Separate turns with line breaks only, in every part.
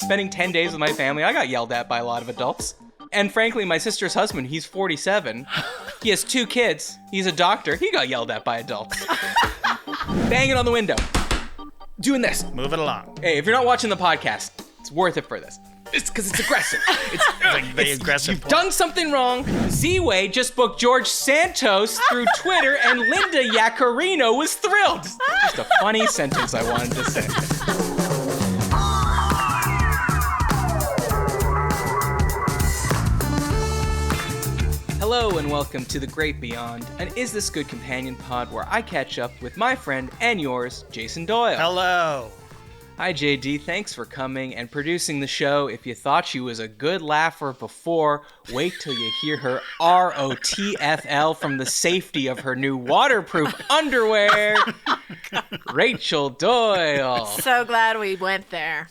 spending 10 days with my family, I got yelled at by a lot of adults. And frankly, my sister's husband, he's 47. He has 2 kids. He's a doctor. He got yelled at by adults. Banging on the window. Doing this.
Move it along.
Hey, if you're not watching the podcast, it's worth it for this. It's because it's aggressive.
It's aggressive.
You've done something wrong. Z-Way just booked George Santos through Twitter, and Linda Yaccarino was thrilled. Just a funny sentence I wanted to say. Hello and welcome to The Great Beyond, an Is This Good Companion pod where I catch up with my friend and yours, Jason Doyle.
Hello.
Hi JD, thanks for coming and producing the show. If you thought she was a good laugher before, wait till you hear her ROTFL from the safety of her new waterproof underwear. Rachel Doyle.
So glad we went there.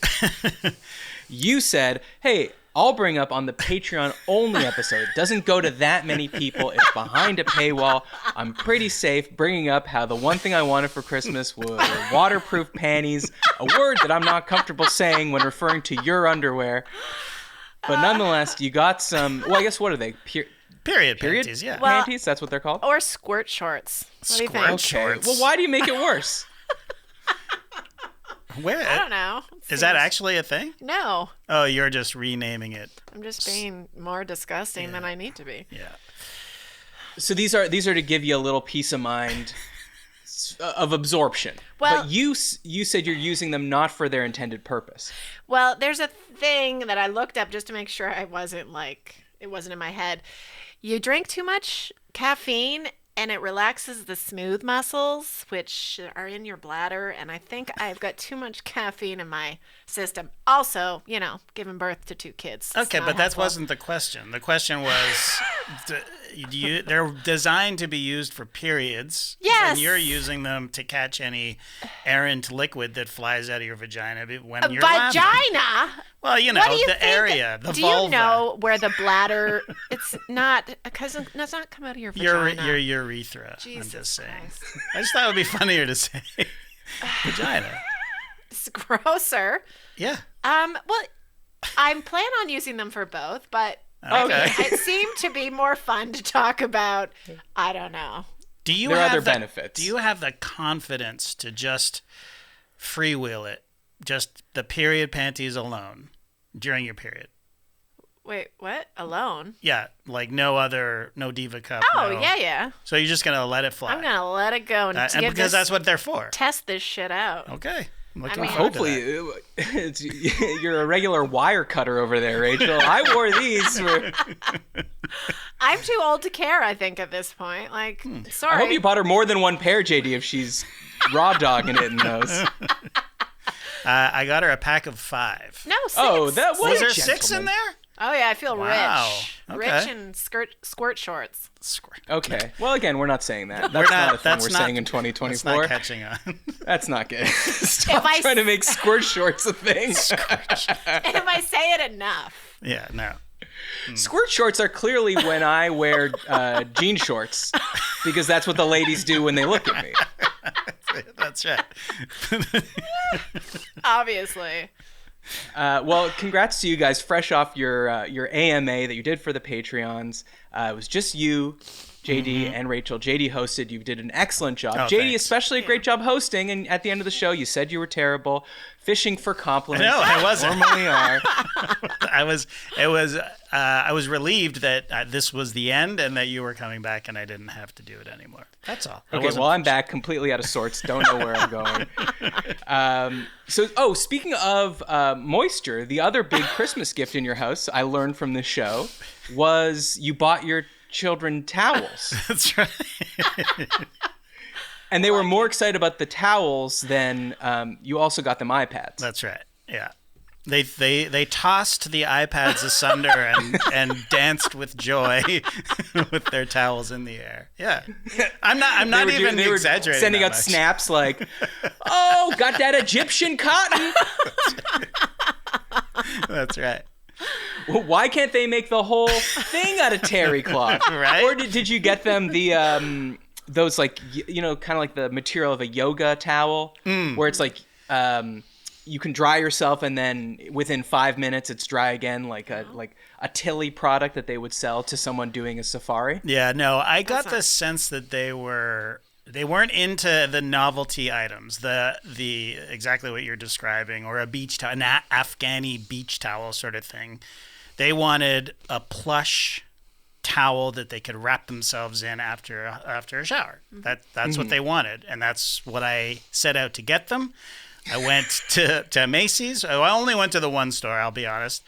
You said, hey, I'll bring up on the Patreon only episode. It doesn't go to that many people. It's behind a paywall. I'm pretty safe bringing up how the one thing I wanted for Christmas was waterproof panties, a word that I'm not comfortable saying when referring to your underwear. But nonetheless, you got some, well, I guess what are they?
Period panties, yeah.
Well,
panties, that's what they're called?
Or squirt shorts. What do you think?
Squirt shorts.
Well, why do you make it worse?
Where?
I don't know.
Is that actually a thing?
No.
Oh, you're just renaming it.
I'm just being more disgusting than I need to be.
Yeah.
So these are to give you a little peace of mind of absorption.
Well,
but you said you're using them not for their intended purpose.
Well, there's a thing that I looked up just to make sure it wasn't in my head. You drink too much caffeine and it relaxes the smooth muscles, which are in your bladder. And I think I've got too much caffeine in my system. Also, giving birth to 2 kids.
Okay, but that wasn't the question. The question was, they're designed to be used for periods.
Yes.
And you're using them to catch any errant liquid that flies out of your vagina when you're
vagina?
laughing. Well, the area, the vulva.
Do you know where the bladder? It's not because it does not come out of your vagina.
Your urethra.
Jesus
I'm just saying.
Christ.
I just thought it would be funnier to say vagina.
It's grosser.
Yeah.
Well, I'm planning on using them for both, but
Okay.
it seemed to be more fun to talk about. I don't know.
There are other benefits.
Do you have the confidence to just freewheel it, just the period panties alone during your period?
Wait, what? Alone?
Yeah, like no Diva Cup.
Oh,
no.
yeah.
So you're just gonna let it fly.
I'm gonna let it go and
because that's what they're for.
Test this shit out.
Okay.
Hopefully, you're a regular wire cutter over there, Rachel. I wore these.
I'm too old to care, I think, at this point. Sorry.
I hope you bought her more than one pair, JD, if she's raw dogging it in those.
I got her a pack of 5.
No, 6.
Oh,
was there 6 in there?
Oh, yeah, I feel rich.
Okay.
Rich in squirt shorts.
Okay. Well, again, we're not saying that. That's not a thing we're saying in 2024.
That's not catching on.
That's not good. Stop trying to make squirt shorts a thing.
And if I say it enough.
Yeah, no.
Squirt shorts are clearly when I wear jean shorts, because that's what the ladies do when they look at me.
That's right.
Obviously.
Well, congrats to you guys, fresh off your AMA that you did for the Patreons. It was just you, JD, and Rachel. JD hosted. You did an excellent job. JD,
thanks.
especially a great job hosting. And at the end of the show, you said you were terrible. Fishing for compliments.
No, I wasn't.
Normally are.
I was relieved that this was the end and that you were coming back and I didn't have to do it anymore. That's all.
Okay, well, I'm back completely out of sorts. Don't know where I'm going. Speaking of moisture, the other big Christmas gift in your house, I learned from this show, was you bought your children towels.
That's right.
And they were more excited about the towels than you also got them iPads.
That's right. Yeah. They tossed the iPads asunder and danced with joy with their towels in the air. Yeah. I'm not even exaggerating.
Sending out snaps like, "Oh, got that Egyptian cotton."
That's right.
Well, why can't they make the whole thing out of terry cloth?
Right?
Or did you get them the those kind of like the material of a yoga towel, where it's like you can dry yourself, and then within 5 minutes it's dry again, like a Tilly product that they would sell to someone doing a safari.
Yeah, no, I got the sense that they weren't into the novelty items, the exactly what you're describing, or a beach towel, an Afghani beach towel sort of thing. They wanted a plush towel that they could wrap themselves in after a shower. That's what they wanted, and that's what I set out to get them. I went to Macy's. I only went to the one store, I'll be honest.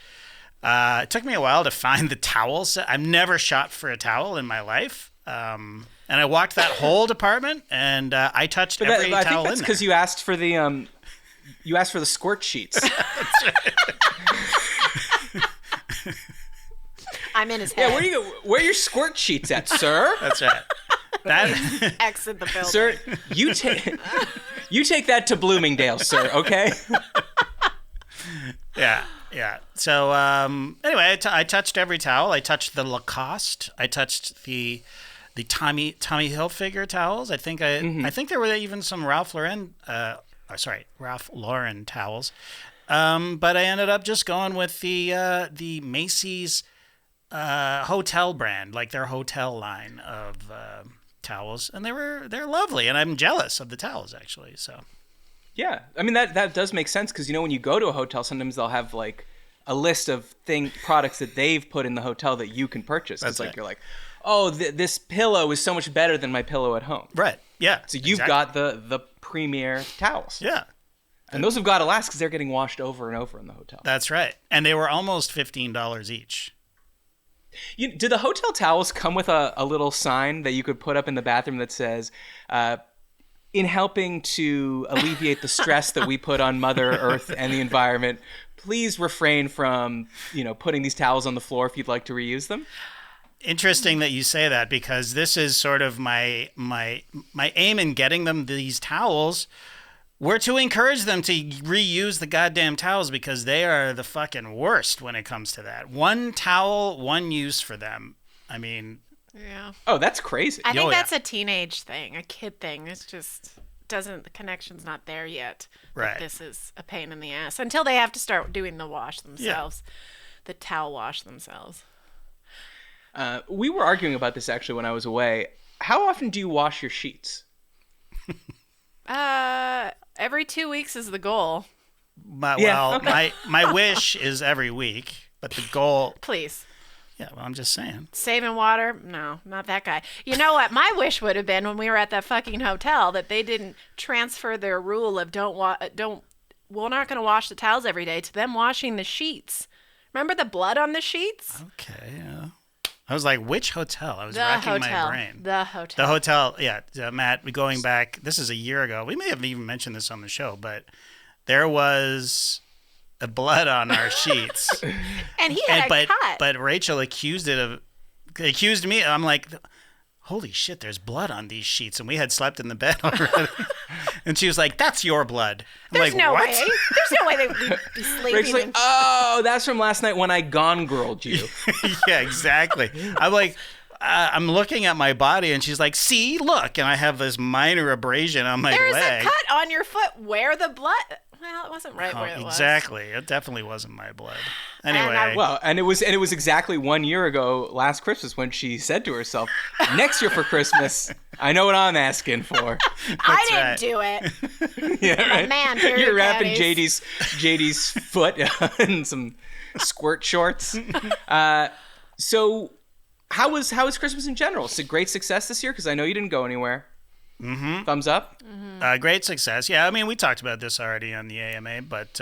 It took me a while to find the towels. I've never shopped for a towel in my life. And I walked that whole department, and I touched every towel in there. I think that's
because you asked for the squirt sheets.
That's right.
I'm in his head.
Yeah, where are your squirt sheets at, sir?
That's right.
Exit the building.
Sir, you take that to Bloomingdale's, sir, okay?
Yeah. So anyway, I touched every towel. I touched the Lacoste. I touched the Tommy Hilfiger towels. I think there were even some Ralph Lauren towels. But I ended up just going with the Macy's hotel brand, like their hotel line of towels, and they're lovely, and I'm jealous of the towels actually. So
yeah, I mean that does make sense, because when you go to a hotel, sometimes they'll have like a list of products that they've put in the hotel that you can purchase. It's like, you're like, oh, this pillow is so much better than my pillow at home.
Right. Yeah.
So you've got the premier towels.
Yeah.
And those have got to last because they're getting washed over and over in the hotel.
That's right. And they were almost $15 each.
Do the hotel towels come with a little sign that you could put up in the bathroom that says, in helping to alleviate the stress that we put on Mother Earth and the environment, please refrain from, putting these towels on the floor if you'd like to reuse them?
Interesting that you say that, because this is sort of my aim in getting them these towels were to encourage them to reuse the goddamn towels, because they are the fucking worst when it comes to that. One towel, one use for them. I mean...
Yeah.
Oh, that's crazy.
I think that's a teenage thing, a kid thing. It's just the connection's not there yet.
Right.
This is a pain in the ass until they have to start doing the wash themselves, the towel wash themselves.
We were arguing about this actually when I was away. How often do you wash your sheets?
Every 2 weeks is the goal.
My wish is every week, but the goal...
Please.
Yeah, well, I'm just saying.
Saving water? No, not that guy. You know what? My wish would have been when we were at that fucking hotel that they didn't transfer their rule of we're not going to wash the towels every day to them washing the sheets. Remember the blood on the sheets?
Okay, yeah. I was like, which hotel? I was racking my brain.
The hotel.
The hotel, yeah. Matt, going back, this is a year ago. We may have even mentioned this on the show, but there was blood on our sheets.
And he had a cut.
But Rachel accused me. I'm like, holy shit, there's blood on these sheets. And we had slept in the bed already. And she was like, that's your blood. I'm
There's
like,
no
what?
way. There's no way they would be sleeping.
Rachel's like, oh, that's from last night when I gone girled you.
Yeah, exactly. I'm like, I'm looking at my body, and she's like, see, look. And I have this minor abrasion on my leg.
There's a cut on your foot where the blood... Well, it wasn't right where it was.
Exactly. It definitely wasn't my blood. Anyway.
And it was exactly 1 year ago, last Christmas, when she said to herself, next year for Christmas, I know what I'm asking for.
I didn't do it.
Yeah, right.
Man,
you're wrapping JD's foot in some squirt shorts. So how was Christmas in general? It's a great success this year, because I know you didn't go anywhere. Mm-hmm. Thumbs up?
Mm-hmm.
Great success. Yeah, I mean, we talked about this already on the AMA, but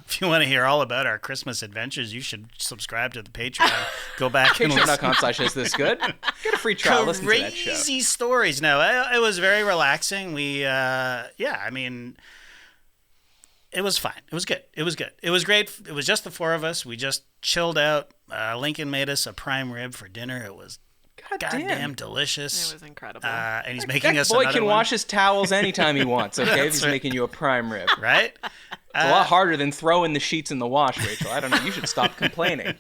if you want to hear all about our Christmas adventures, you should subscribe to the Patreon. Go back and listen.
Patreon.com/isthisgood. Get a free trial. Listen to that show.
Crazy stories. No, it was very relaxing. I mean, it was fine. It was good. It was great. It was just the four of us. We just chilled out. Lincoln made us a prime rib for dinner. It was goddamn delicious.
It was incredible.
And he's making us
boy
another
can
one.
wash his towels anytime he wants, okay? If he's making you a prime rib.
Right?
It's a lot harder than throwing the sheets in the wash, Rachel. I don't know. You should stop complaining.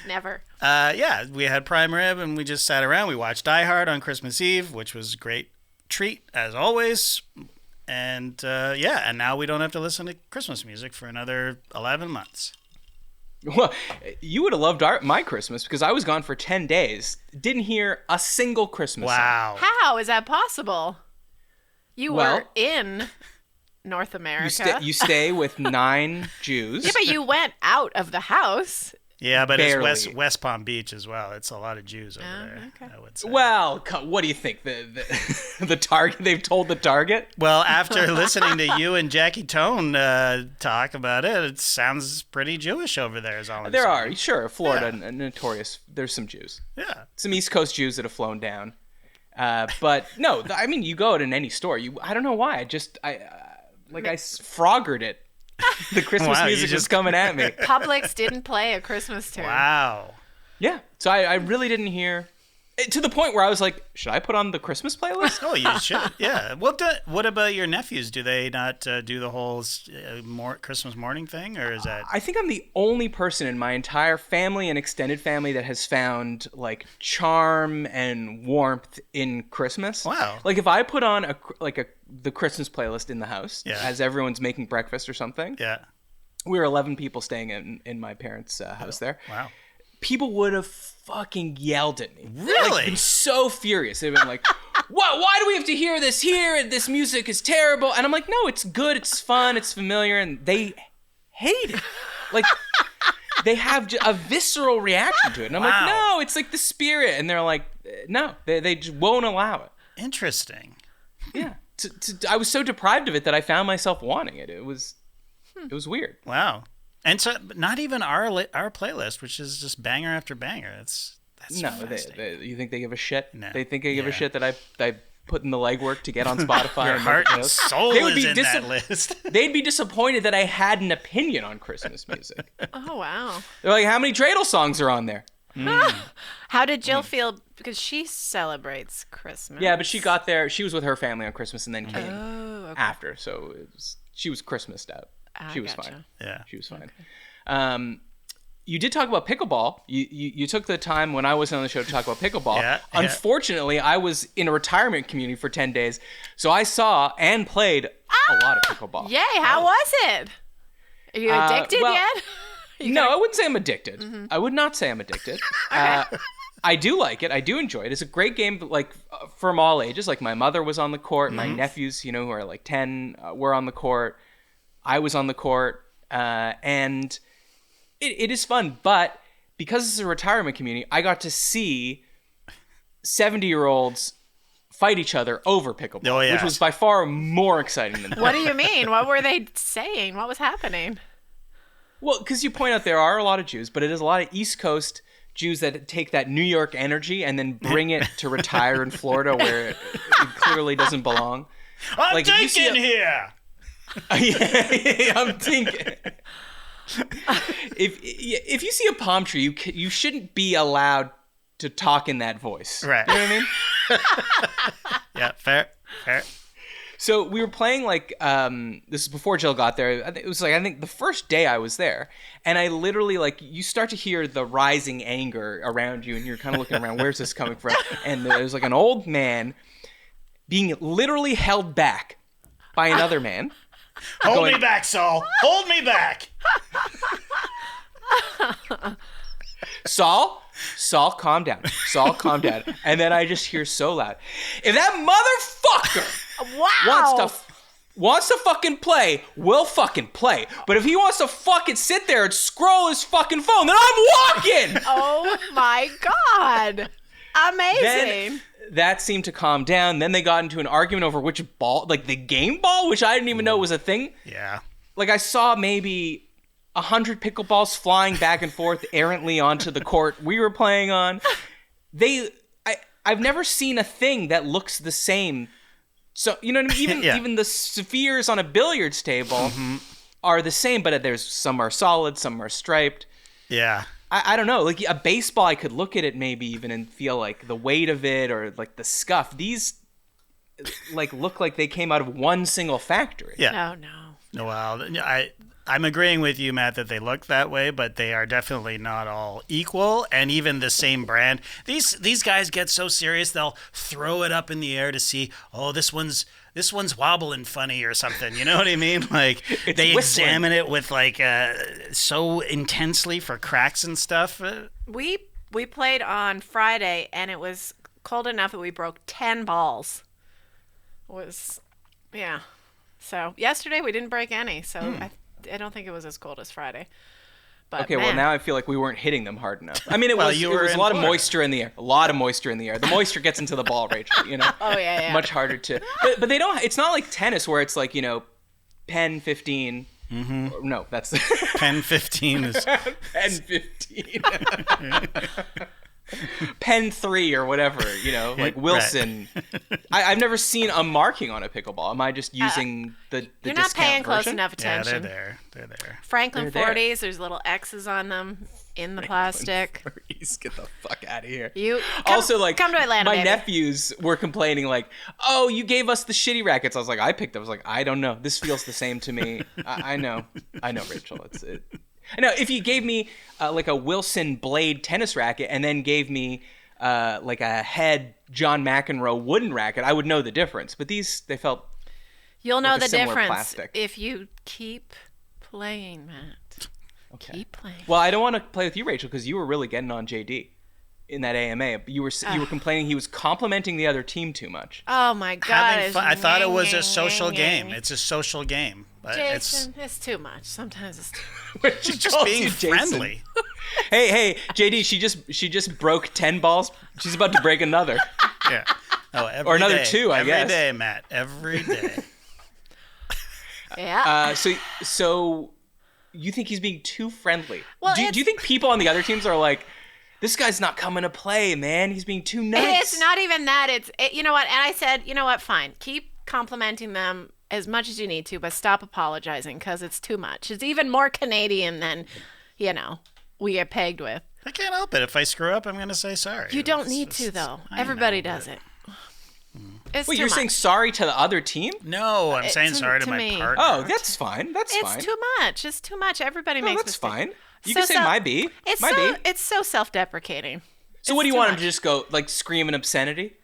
Never.
Yeah, we had prime rib, and we just sat around. We watched Die Hard on Christmas Eve, which was a great treat, as always. And and now we don't have to listen to Christmas music for another 11 months.
Well, you would have loved my Christmas because I was gone for 10 days. Didn't hear a single Christmas song.
Wow.
How is that possible? You were in North America.
You stay with 9 Jews.
Yeah, but you went out of the house.
Yeah, but
Barely.
it's West Palm Beach as well. It's a lot of Jews over there,
okay.
I would say.
Well, what do you think? The target? They've told the target?
Well, after listening to you and Jackie Tone talk about it, it sounds pretty Jewish over there. Is all I'm
There
saying.
are, sure. Florida, notorious. There's some Jews.
Yeah.
Some East Coast Jews that have flown down. But no, I mean, you go out in any store. I don't know why. I froggered it. The Christmas music was coming at me.
Publix didn't play a Christmas tune.
Wow.
Yeah. So I really didn't hear. To the point where I was like, should I put on the Christmas playlist?
Oh, you should. Yeah. What about your nephews? Do they not do the whole Christmas morning thing, or is that?
I think I'm the only person in my entire family and extended family that has found like charm and warmth in Christmas.
Wow.
Like if I put on the Christmas playlist in the house
Yeah.
as everyone's making breakfast or something.
Yeah.
We were 11 people staying in my parents' house there.
Wow.
People would have fucking yelled at me.
Really?
Like, been so furious. They've been like, "What? Why do we have to hear this here? And this music is terrible." And I'm like, "No, it's good. It's fun. It's familiar." And they hate it. Like, they have a visceral reaction to it. And I'm like, "No, it's like the spirit." And they're like, "No, they just won't allow it."
Interesting.
Yeah. I was so deprived of it that I found myself wanting it. It was weird.
Wow. And so, not even our playlist, which is just banger after banger. That's
No,
fascinating.
you think they give a shit?
No.
They think they give a shit that I put in the legwork to get on Spotify.
Your
and
heart
make
and
it
soul
They would
is
be
in that list.
They'd be disappointed that I had an opinion on Christmas music.
Oh, wow.
They're like, how many dreidel songs are on there?
How did Jill feel? Because she celebrates Christmas.
Yeah, but she got there. She was with her family on Christmas and then came
okay.
after. So she was Christmased out. She was
gotcha.
fine.
Yeah.
She was fine. You did talk about pickleball. You took the time when I wasn't on the show to talk about pickleball.
Yeah.
Unfortunately, I was in a retirement community for 10 days, so I saw and played a lot of pickleball.
Yay, how was it? Are you addicted
well,
yet?
No, I wouldn't say I'm addicted. I would not say I'm addicted. I do like it. I do enjoy it. It's a great game, like from all ages. Like my mother was on the court. My nephews, who are like 10, were on the court. I was on the court, and it is fun. But because it's a retirement community, I got to see 70-year-olds fight each other over pickleball, which was by far more exciting than
What do you mean? What were they saying? What was happening?
Well, because you point out there are a lot of Jews, but it is a lot of East Coast Jews that take that New York energy and then bring it to retire in Florida where it clearly doesn't belong.
I'm thinking here.
Yeah, I'm thinking. If you see a palm tree, you shouldn't be allowed to talk in that voice.
Right.
You know what I mean?
Yeah, fair.
So we were playing this is before Jill got there. It was I think the first day I was there, and I literally you start to hear the rising anger around you, and you're kind of looking around, where's this coming from? And there's an old man being literally held back by another man.
Hold me back, Saul. Hold me back.
Saul, calm down. Saul, calm down. And then I just hear so loud, if that motherfucker wants to fucking play, we'll fucking play. But if he wants to fucking sit there and scroll his fucking phone, then I'm walking.
Oh my God. Amazing.
Then that seemed to calm down. Then they got into an argument over which ball, the game ball, which I didn't even know was a thing.
Yeah.
I saw maybe 100 pickleballs flying back and forth errantly onto the court we were playing on. I've never seen a thing that looks the same. So, you know what I mean? Even the spheres on a billiards table are the same, but some are solid, some are striped.
Yeah.
I don't know. A baseball, I could look at it maybe even and feel the weight of it or the scuff. These look like they came out of one single factory.
Yeah.
Oh, no.
Well, I'm agreeing with you, Matt, that they look that way, but they are definitely not all equal, and even the same brand. These guys get so serious, they'll throw it up in the air to see, oh, this one's this one's wobbling funny or something. You know what I mean? Like they
whistling.
examine it with like so intensely for cracks and stuff.
We played on Friday, and it was cold enough that we broke 10 balls. Yeah. So yesterday we didn't break any, so I don't think it was as cold as Friday. But
Okay, well, now I feel like we weren't hitting them hard enough. I mean, it
Well,
was
you
a
were in
lot of
Florida.
moisture in the air. A lot of moisture in the air. The moisture gets into the ball, Rachel, you know?
Oh, yeah.
Much harder to... But they don't... It's not like tennis where it's like, you know, pen 15... Mm-hmm. No, that's...
Pen 15 is...
pen 15. Pen 3 or whatever, you know, like Wilson.
Right.
I've never seen a marking on a pickleball. Am I just using the
you're not
discount
paying close
version?
enough
Yeah,
attention.
they're there.
Franklin
They're there.
40s, there's little X's on them in the plastic.
Please get the fuck out of here.
You
Also, like,
come to Atlanta,
my
baby.
nephews were complaining, like, "Oh, you gave us the shitty rackets." I was like, "I picked them." I was like, "I don't know. This feels the same to me." I know, Rachel. I know. If you gave me like a Wilson Blade tennis racket and then gave me like a head John McEnroe wooden racket, I would know the difference. But these, they felt
You'll know
like a
the
similar
difference
plastic.
if you keep playing, Matt.
okay.
Keep playing.
Well, I don't want to play with you, Rachel, because you were really getting on JD in that AMA. You were complaining he was complimenting the other team too much.
Oh my God!
Having fun. I thought it was a social game. It's a social game. But
Jason, it's too much. Sometimes it's too
She
it's just
calls
being
you Jason.
friendly.
Hey, JD, she just broke 10 balls. She's about to break another.
Yeah. Oh, every
Or another
day.
2, I guess.
Every day, Matt. Every day.
Yeah.
So you think he's being too friendly?
Well,
do you think people on the other teams are like, this guy's not coming to play, man. He's being too nice.
It's not even that. You know what? And I said, you know what? Fine. Keep complimenting them as much as you need to, but stop apologizing because it's too much. It's even more Canadian than, you know, we get pegged with.
I can't help it. If I screw up, I'm going to say sorry.
You don't need to, though. Everybody does it. It's
Wait,
too
you're
much.
saying sorry to the other team?
No, I'm saying sorry to my
me.
partner.
Oh, that's fine. That's
It's
fine.
too much. It's too much. Everybody
No,
makes
that's
mistakes.
fine. You
So
can say
self-
my B.
It's
My
so
B.
it's so self-deprecating.
So what do you
too
want him
much.
to just go, like, scream an obscenity?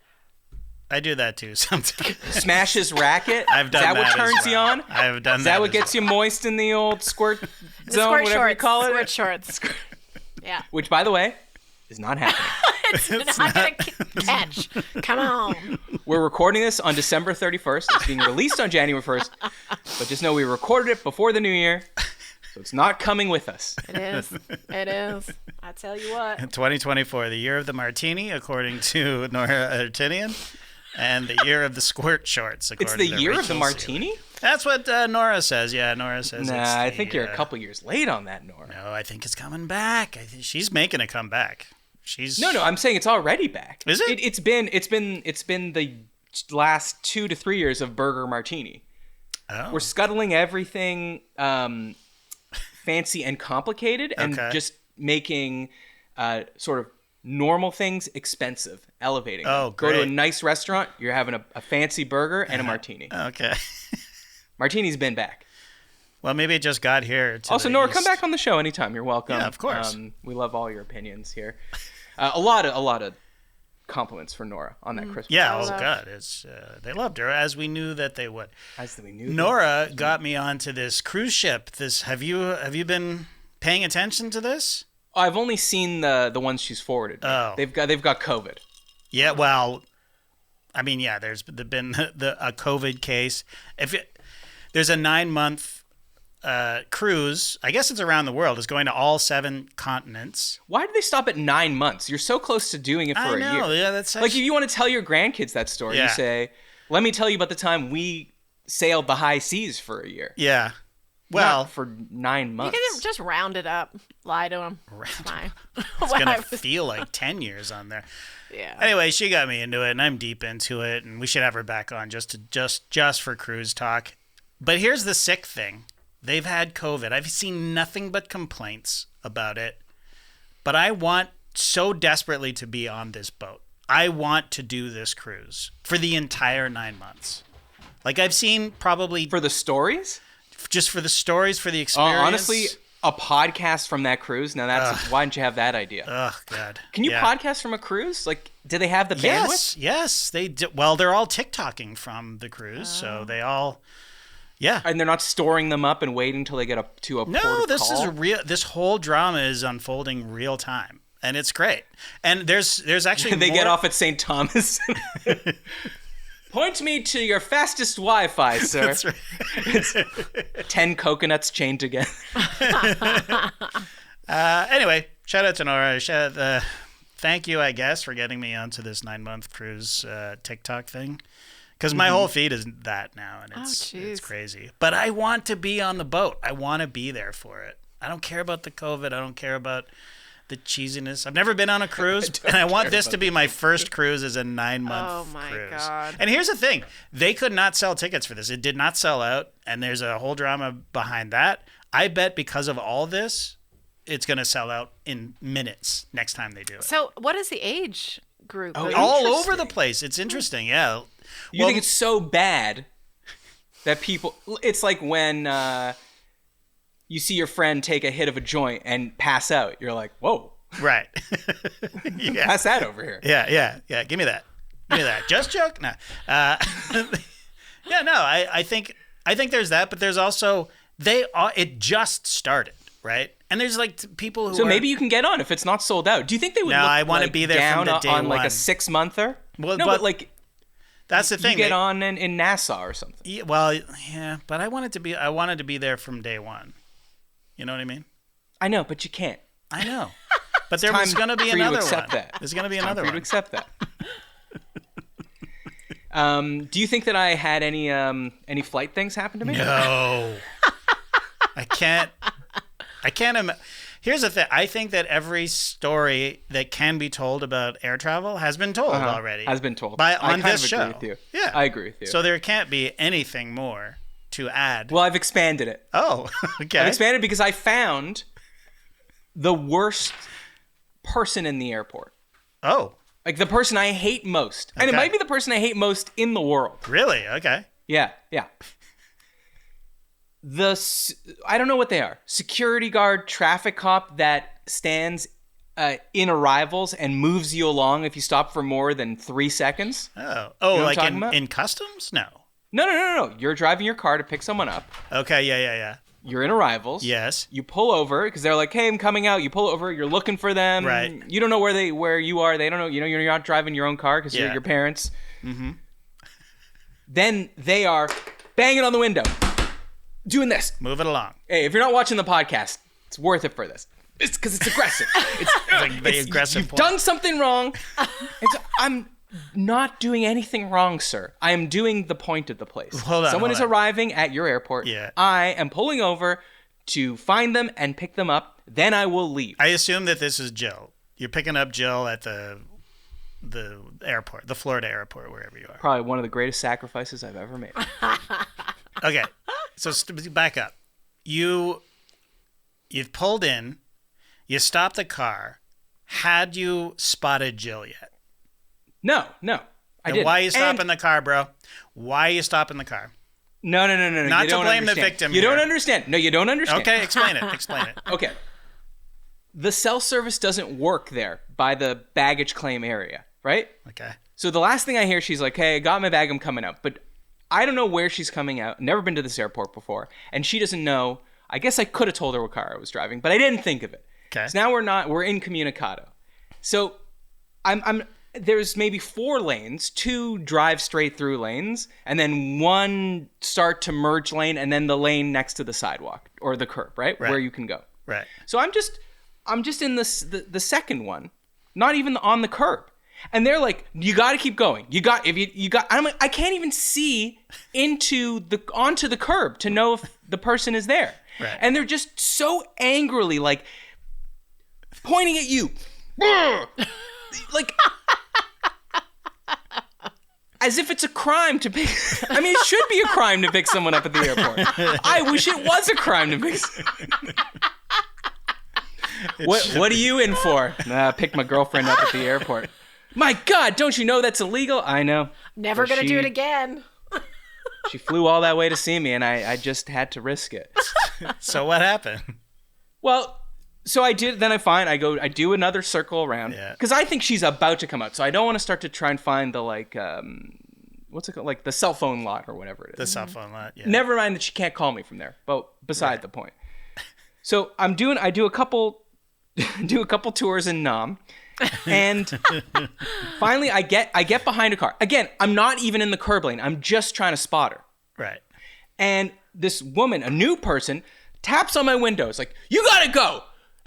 I do that too sometimes.
Smash his racket?
I've done
Is that what
as
turns you
well.
on?
I've done
Is
that
that what
as
gets you moist in the old squirt zone,
Squirt
whatever you
shorts.
call it?
Squirt shorts. Yeah.
Which, by the way, is not happening.
It's not going to catch. Come on.
We're recording this on December 31st. It's being released on January 1st. But just know we recorded it before the new year. So it's not coming with us.
It is. It is. I tell you what.
2024, the year of the martini, according to Nora Artinian, and the year of the squirt shorts, according
It's the
to
year of
Rachel
the martini?
Seeley. That's what Nora says. Yeah, Nora says.
Nah,
it's
I
the,
think you're a couple years late on that, Nora.
No, I think it's coming back. I think she's making a comeback. She's
No, I'm saying it's already back.
Is it?
It's been the last 2 to 3 years of Burger Martini.
Oh.
We're scuttling everything fancy and complicated, and
Okay.
just making sort of normal things expensive, elevating. them.
Oh,
Go to a
great.
nice restaurant, you're having a fancy burger and a martini.
Okay.
Martini's been back.
Well, maybe it just got here. To
Also,
the
Nora,
east.
come back on the show anytime. You're welcome.
Yeah, of course.
We love all your opinions here. A lot of compliments for Nora on that Christmas.
Yeah.
I
Oh
love-
God, they loved her as we knew that they would.
As we knew.
Nora got me onto this cruise ship. Have you been paying attention to this?
I've only seen the ones she's forwarded. Me.
Oh.
They've got COVID.
Yeah. Well, I mean, yeah. There's been a COVID case. There's a 9-month cruise. I guess it's around the world. It's going to all 7 continents.
Why did they stop at 9 months? You're so close to doing it for
I
a
know.
year.
Yeah, that's
Like, if you want to tell your grandkids that story,
Yeah.
you say, "Let me tell you about the time we sailed the high seas for a year."
Yeah.
Not
Well,
for 9
You
months.
can just round it up. Lie to him. It's fine.
it's gonna feel like 10 years on there.
Yeah.
Anyway, she got me into it, and I'm deep into it, and we should have her back on just for cruise talk. But here's the sick thing: they've had COVID. I've seen nothing but complaints about it, but I want so desperately to be on this boat. I want to do this cruise for the entire 9 months. Like, I've seen probably
For the stories?
just for the stories, for the experience.
Honestly, a podcast from that cruise? Now that's why didn't you have that idea?
Oh God.
Can you podcast from a cruise? Like, do they have the bandwidth?
Yes, they do. Well, they're all TikToking from the cruise, so they all. Yeah.
And they're not storing them up and waiting until they get up to a port of
this
call?
is real. This whole drama is unfolding real time, and it's great. And there's actually
they get off at St. Thomas. Point me to your fastest Wi-Fi, sir.
That's right.
It's 10 coconuts chained together.
Anyway, shout out to Nora. Thank you, I guess, for getting me onto this 9-month cruise TikTok thing. Because my whole feed is that now, and it's crazy. But I want to be on the boat. I want to be there for it. I don't care about the COVID. I don't care about the cheesiness. I've never been on a cruise, and I want this to be my first cruise as a 9-month cruise. Oh, my God. And here's the thing. They could not sell tickets for this. It did not sell out, and there's a whole drama behind that. I bet because of all this, it's going to sell out in minutes next time they do it.
So what is the age group?
Oh, all over the place. It's interesting, yeah.
You think it's so bad that people... It's like when you see your friend take a hit of a joint and pass out. You're like, whoa.
Right.
Yeah. Pass that over here.
Yeah. Give me that. Just joke? No. I think there's that, but there's also... It just started, right? And there's like people who.
So maybe you can get on if it's not sold out. Do you think they would? No,
I want to be there from the day
on
one.
Like a 6-monther.
Well,
no, but like
that's the thing.
You get on in Nassau or something.
Yeah, well, yeah, but I wanted to be there from day one. You know what I mean?
I know, but you can't.
I know, but there was going to be another one.
That.
There's going to be another one.
For you to accept that. Do you think that I had any flight things happen to me?
No. I can't. Here's the thing. I think that every story that can be told about air travel has been told already.
Has been told.
On this show.
Agree with you.
Yeah.
I agree with you.
So there can't be anything more to add.
Well, I've expanded it.
Oh, okay.
I've expanded because I found the worst person in the airport.
Oh.
Like the person I hate most. And it might be the person I hate most in the world.
Really? Okay.
Yeah. I don't know what they are. Security guard, traffic cop that stands in arrivals and moves you along if you stop for more than 3 seconds.
Oh,
you know
like in customs? No.
No. You're driving your car to pick someone up.
Okay, yeah.
You're in arrivals.
Yes.
You pull over because they're like, "Hey, I'm coming out." You pull over. You're looking for them.
Right.
You don't know where you are. They don't know. You know, you're not driving your own car because you're your parents. Mm-hmm. Then they are banging on the window. Doing this.
Move it along.
Hey, if you're not watching the podcast, it's worth it for this. It's because it's aggressive. It's
like the aggressive.
You've done something wrong. I'm not doing anything wrong, sir. I am doing the point of the place. Someone is arriving at your airport.
Yeah.
I am pulling over to find them and pick them up. Then I will leave.
I assume that this is Jill. You're picking up Jill at the airport, the Florida airport, wherever you are.
Probably one of the greatest sacrifices I've ever made.
Okay. So back up. You've pulled in. You stopped the car. Had you spotted Jill yet?
No. I didn't.
Why are you stopping the car, bro? Why are you stopping the car?
No.
Not to blame the victim.
You don't understand. No, you don't understand.
Okay, explain it.
Okay. The cell service doesn't work there by the baggage claim area, right?
Okay.
So the last thing I hear, she's like, "Hey, I got my bag. I'm coming out." But I don't know where she's coming out. Never been to this airport before. And she doesn't know. I guess I could have told her what car I was driving, but I didn't think of it.
Okay.
So now we're incommunicado. So there's maybe 4 lanes, 2 drive straight through lanes, and then 1 start to merge lane, and then the lane next to the sidewalk or the curb, right? Where you can go.
Right.
So I'm just in the second one, not even on the curb. And they're like, "You got to keep going. I'm like, I can't even see onto the curb to know if the person is there."
Right.
And they're just so angrily like pointing at you. Like as if it's a crime to pick. I mean, it should be a crime to pick someone up at the airport. I wish it was a crime to pick. What are you in for? Pick my girlfriend up at the airport. My God, don't you know that's illegal? I know.
Never going to do it again.
She flew all that way to see me, and I just had to risk it.
So what happened?
Well, so I did. Then I do another circle around because I think she's about to come out. So I don't want to start to try and find the like, what's it called? Like the cell phone lot or whatever it is.
The cell phone lot. Yeah.
Never mind that she can't call me from there. But beside the point. So I do a couple tours in Nam, and finally I get behind a car. Again, I'm not even in the curb lane. I'm just trying to spot her.
Right.
And this woman, a new person, taps on my window. It's like, you gotta go.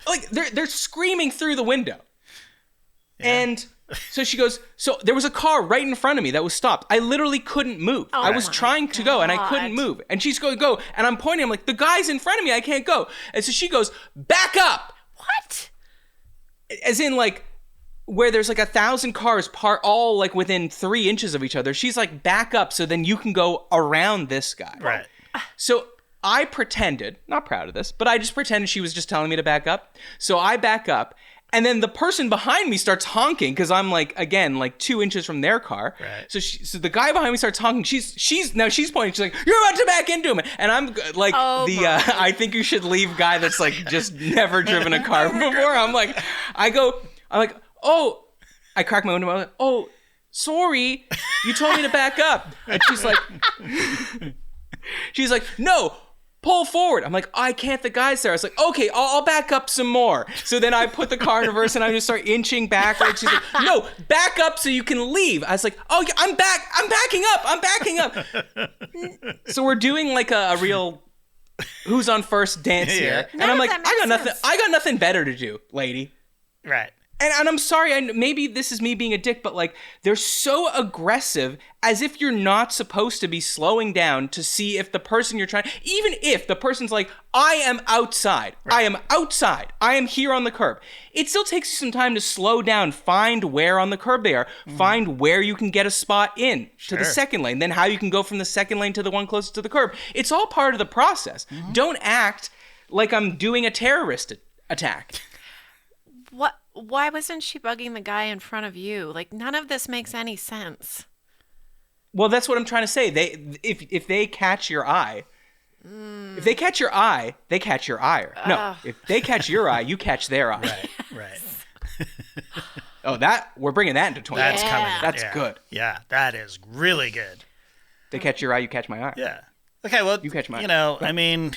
Like they're screaming through the window. Yeah. And so she goes, so there was a car right in front of me that was stopped. I literally couldn't move. I was trying to go and I couldn't move. And she's going, go. And I'm pointing, I'm like, the guy's in front of me. I can't go. And so she goes, back up.
What?
As in like where there's like 1,000 cars all like within 3 inches of each other. She's like, back up so then you can go around this guy.
Right.
So I pretended, not proud of this, but I just pretended she was just telling me to back up. So I back up, and then the person behind me starts honking because I'm like, again, like 2 inches from their car.
Right.
So the guy behind me starts honking. She's pointing. She's like, you're about to back into him, and I'm like I think you should leave guy that's like just never driven a car before. I'm like, oh, I crack my window. I'm like, oh, sorry, you told me to back up, and she's like, no. Pull forward. I'm like, I can't. The guy's there. I was like, okay, I'll back up some more. So then I put the car in reverse and I just start inching backwards. She's like, no, back up so you can leave. I was like, oh, yeah, I'm backing up. So we're doing like a real who's on first dance here. And I'm like, I got nothing better to do, lady.
Right.
And I'm sorry, maybe this is me being a dick, but like they're so aggressive as if you're not supposed to be slowing down to see if the person you're trying, even if the person's like, I am outside, right. I am outside, I am here on the curb. It still takes you some time to slow down, find where on the curb they are, find where you can get a spot in to the second lane, then how you can go from the second lane to the one closest to the curb. It's all part of the process. Don't act like I'm doing a terrorist attack.
What? Why wasn't she bugging the guy in front of you? Like, none of this makes any sense.
Well, that's what I'm trying to say. If they catch your eye, if they catch your eye, they catch your ire. No, if they catch your eye, you catch their eye.
Right.
Oh, we're bringing that into 20.
That's coming.
That's good.
Yeah, that is really good.
They catch your eye, you catch my eye.
Yeah. Okay, well,
you catch my eye.
I mean,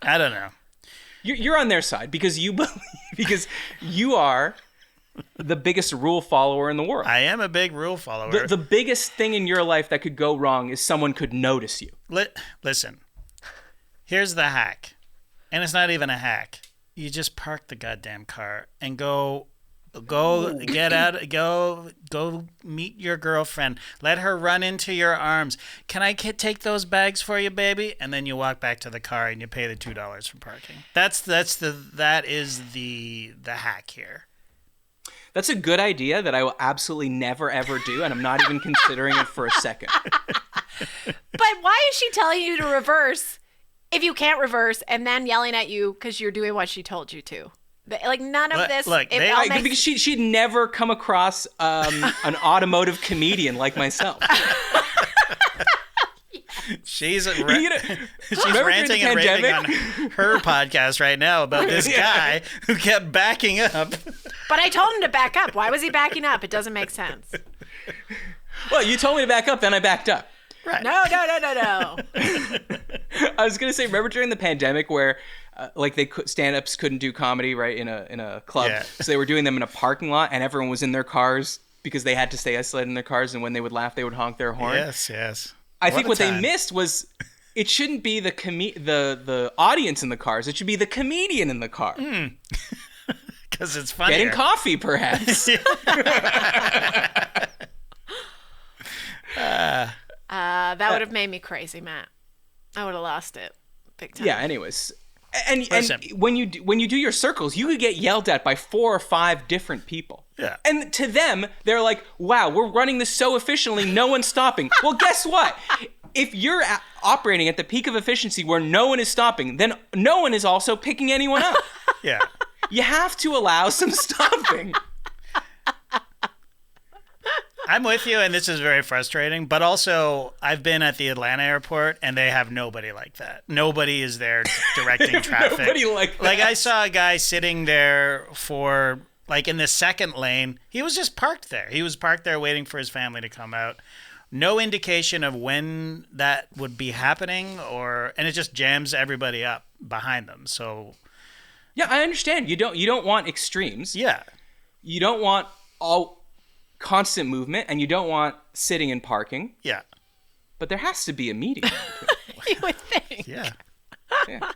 I don't know.
You're on their side because you are the biggest rule follower in the world.
I am a big rule follower.
The biggest thing in your life that could go wrong is someone could notice you.
Listen, here's the hack. And it's not even a hack. You just park the goddamn car and go get out, go meet your girlfriend. Let her run into your arms. Can I take those bags for you, baby? And then you walk back to the car and you pay the $2 for parking. That is the hack here.
That's a good idea that I will absolutely never ever do, and I'm not even considering it for a second.
But why is she telling you to reverse if you can't reverse and then yelling at you because you're doing what she told you to? Like, none of this.
Because she'd never come across an automotive comedian like myself.
She's ranting and raving on her podcast right now about this guy who kept backing up.
But I told him to back up. Why was he backing up? It doesn't make sense.
Well, you told me to back up, then I backed up.
Right. No.
I was gonna say, remember during the pandemic where stand-ups couldn't do comedy right in a club, so they were doing them in a parking lot, and everyone was in their cars because they had to stay isolated in their cars, and when they would laugh, they would honk their horn.
Yes.
I think what they missed was it shouldn't be the audience in the cars; it should be the comedian in the car.
Because it's funny.
Getting coffee, perhaps.
That would have made me crazy, Matt. I would have lost it big time.
Yeah. Anyways, and when you do your circles, you could get yelled at by 4 or 5 different people.
Yeah.
And to them, they're like, "Wow, we're running this so efficiently, no one's stopping." Well, guess what? If you're operating at the peak of efficiency where no one is stopping, then no one is also picking anyone up.
Yeah.
You have to allow some stopping.
I'm with you, and this is very frustrating. But also, I've been at the Atlanta airport, and they have nobody like that. Nobody is there directing traffic.
Nobody like that.
Like, I saw a guy sitting there for, like, in the second lane. He was just parked there. He was parked there waiting for his family to come out. No indication of when that would be happening, and it just jams everybody up behind them. So,
yeah, I understand. You don't want extremes.
yeah.
You don't want all constant movement, and you don't want sitting and parking.
Yeah.
But there has to be a medium.
You would think.
Yeah.
Yeah.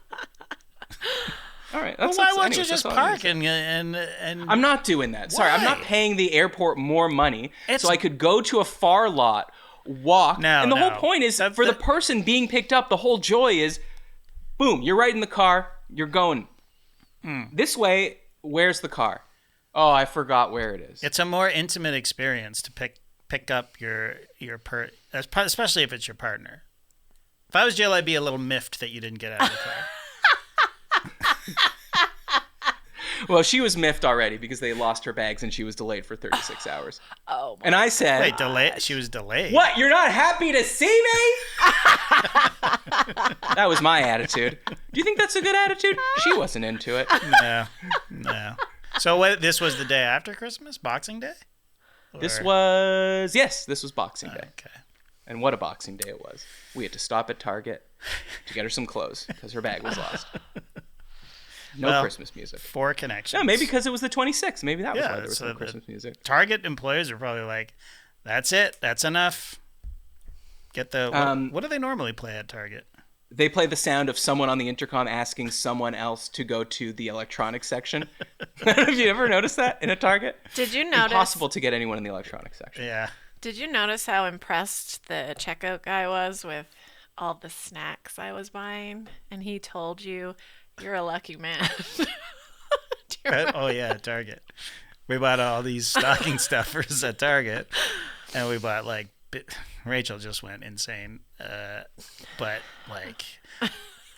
All right.
Well, why won't you just park and
I'm not doing that. Sorry, I'm not paying the airport more money so I could go to a far lot, walk. And the whole point is for the person being picked up, the whole joy is, boom, you're right in the car, you're going. This way, where's the car? Oh, I forgot where it is.
It's a more intimate experience to pick up especially if it's your partner. If I was Jill, I'd be a little miffed that you didn't get out of the car.
Well, she was miffed already because they lost her bags and she was delayed for 36 hours.
Oh,
and I said...
Wait, delayed? She was delayed?
What? You're not happy to see me? That was my attitude. Do you think that's a good attitude? She wasn't into it.
No. So this was the day after Christmas? Boxing Day?
This was Boxing Day.
Okay.
And what a Boxing Day it was. We had to stop at Target to get her some clothes because her bag was lost. No Christmas music.
4 connections.
No, maybe because it was the 26th. Maybe that was why there was no Christmas music.
Target employees are probably like, that's it. That's enough. Get the... what do they normally play at Target?
They play the sound of someone on the intercom asking someone else to go to the electronics section. Have you ever noticed that in a Target?
Did you notice?
Impossible to get anyone in the electronics section.
Yeah.
Did you notice how impressed the checkout guy was with all the snacks I was buying? And he told you, you're a lucky man.
Oh, yeah, at Target. We bought all these stocking stuffers at Target. And we bought, like, Rachel just went insane. But, like,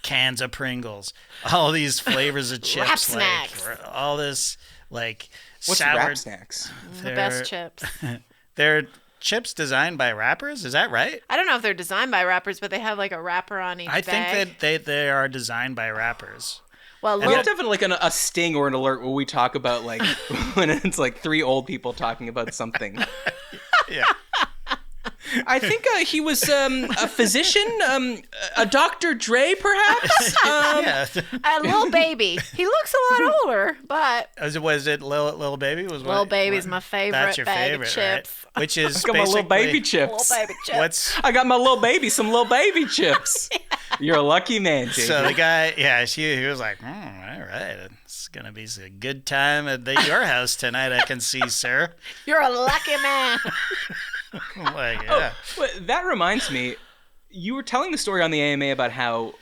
cans of Pringles. All these flavors of chips.
Wrap snacks.
All this, like,
what's
sour...
wrap snacks?
The best chips.
They're chips designed by rappers? Is that right?
I don't know if they're designed by rappers, but they have like a wrapper on each bag.
I think that they are designed by rappers.
Well,
we have definitely like a sting or an alert where we talk about like when it's like 3 old people talking about something.
Yeah.
I think he was a physician, a Dr. Dre, perhaps.
Yeah.
A Lil Baby. He looks a lot older, but
Was it Lil Baby?
Lil Baby's my favorite.
That's your
bag
favorite,
of chips.
right? Which is
I got my little baby chips.
Little baby chips.
I got my little baby, some little baby chips. You're a lucky man, Jake.
So the guy, he was like, all right, it's gonna be a good time at your house tonight. I can see, sir.
You're a lucky man.
Like, yeah.
Oh, that reminds me, you were telling the story on the AMA about how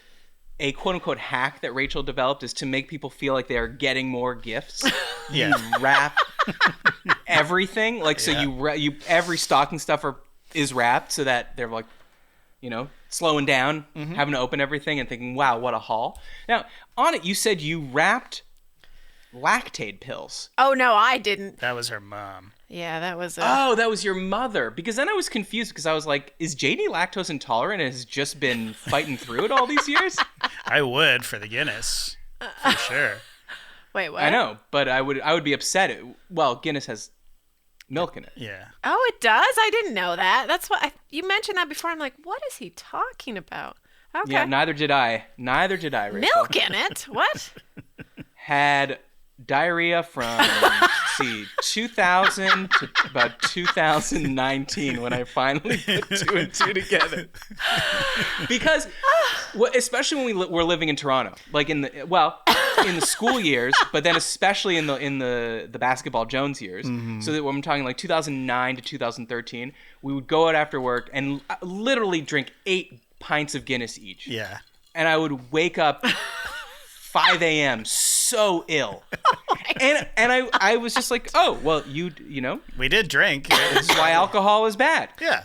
a quote-unquote hack that Rachel developed is to make people feel like they are getting more gifts.
Yeah.
You wrap everything, like so you every stocking stuffer is wrapped so that they're like, slowing down, having to open everything and thinking, wow, what a haul. Now, on it, you said you wrapped Lactaid pills.
Oh, no, I didn't.
That was her mom.
Yeah, that was
Oh, that was your mother. Because then I was confused because I was like, is JD lactose intolerant and has just been fighting through it all these years?
I would for the Guinness, for sure.
Wait, what?
I know, but I would be upset. Well, Guinness has milk in it.
Yeah.
Oh, it does? I didn't know that. That's what you mentioned that before. I'm like, what is he talking about? Okay.
Yeah, neither did I, Rachel.
Milk in it? What?
Had diarrhea from, 2000 to about 2019 when I finally put 2 and 2 together. Because, especially when we were living in Toronto, like in the school years, but then especially in the Basketball Jones years. Mm-hmm. So that when I'm talking like 2009 to 2013, we would go out after work and literally drink 8 pints of Guinness each.
Yeah.
And I would wake up 5 a.m. so ill. And I was just like, oh, well, you know.
We did drink.
This is why alcohol is bad.
Yeah,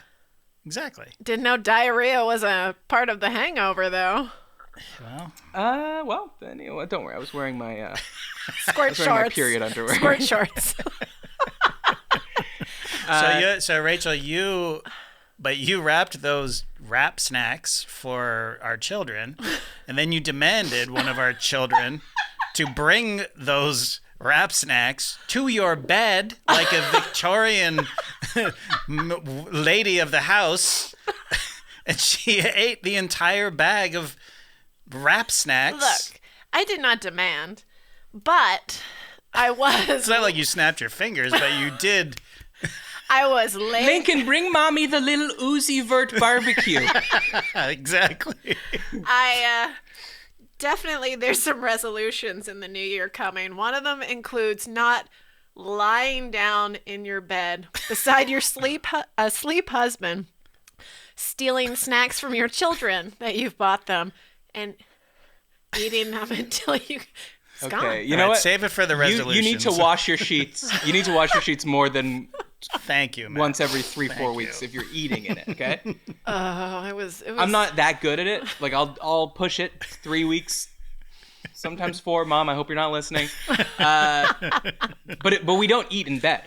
exactly.
Didn't know diarrhea was a part of the hangover, though.
Well, then, don't worry. I was wearing my
squirt shorts.
My period underwear.
Squirt shorts.
So Rachel, you wrapped those wrap snacks for our children, and then you demanded one of our children to bring those wrap snacks to your bed like a Victorian lady of the house, and she ate the entire bag of wrap snacks.
Look, I did not demand, but I was.
It's not like you snapped your fingers, but you did.
I was late.
Lincoln, bring mommy the little Uzi Vert barbecue.
Exactly.
Definitely there's some resolutions in the new year coming. One of them includes not lying down in your bed beside your sleep husband, stealing snacks from your children that you've bought them, and eating them until it's gone.
Okay, you know what?
Save it for the resolutions.
You need to wash your sheets. You need to wash your sheets more than
Thank you, Matt.
once every 3-4 weeks if you're eating in it. Okay.
It was.
I'm not that good at it. Like I'll push it 3 weeks, sometimes 4. Mom, I hope you're not listening. But we don't eat in bed.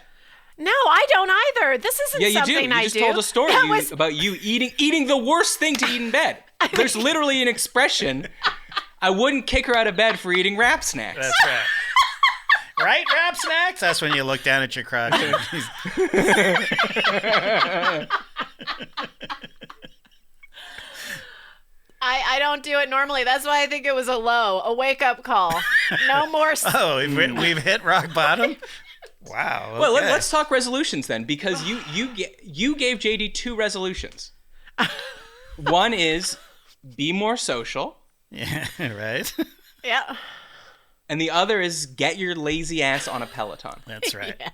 No, I don't either. This isn't
Yeah, you do.
something
You
I
just
do.
told a story about you eating the worst thing to eat in bed. There's literally an expression. I wouldn't kick her out of bed for eating wrap snacks.
That's right. Right, wrap snacks? That's when you look down at your crotch.
I don't do it normally. That's why I think it was a wake-up call. No more.
Oh, we've hit rock bottom? Wow. Okay.
Well, let's talk resolutions then, because you gave JD 2 resolutions. One is be more social.
Yeah, right.
Yeah.
And the other is get your lazy ass on a Peloton.
That's right.
Yes.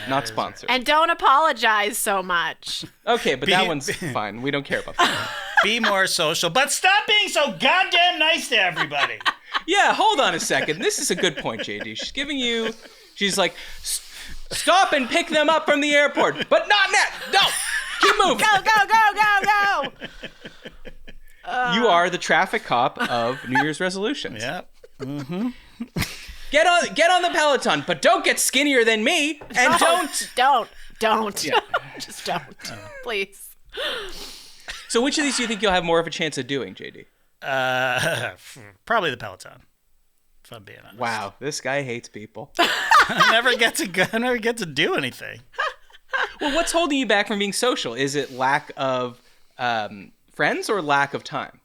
Not sponsored.
And don't apologize so much.
Okay, but that one's fine. We don't care about that.
Be more social, but stop being so goddamn nice to everybody.
Yeah, hold on a second. This is a good point, JD. She's like, stop and pick them up from the airport, but not net. No, keep moving.
Go.
You are the traffic cop of New Year's resolutions.
Yeah. Mm-hmm.
Get on the Peloton, but don't get skinnier than me, and
Don't.
Yeah.
Just don't. Please.
So which of these do you think you'll have more of a chance of doing, JD?
Probably the Peloton, if I'm being honest.
Wow, this guy hates people.
I never get to do anything.
Well, what's holding you back from being social? Is it lack of friends or lack of time?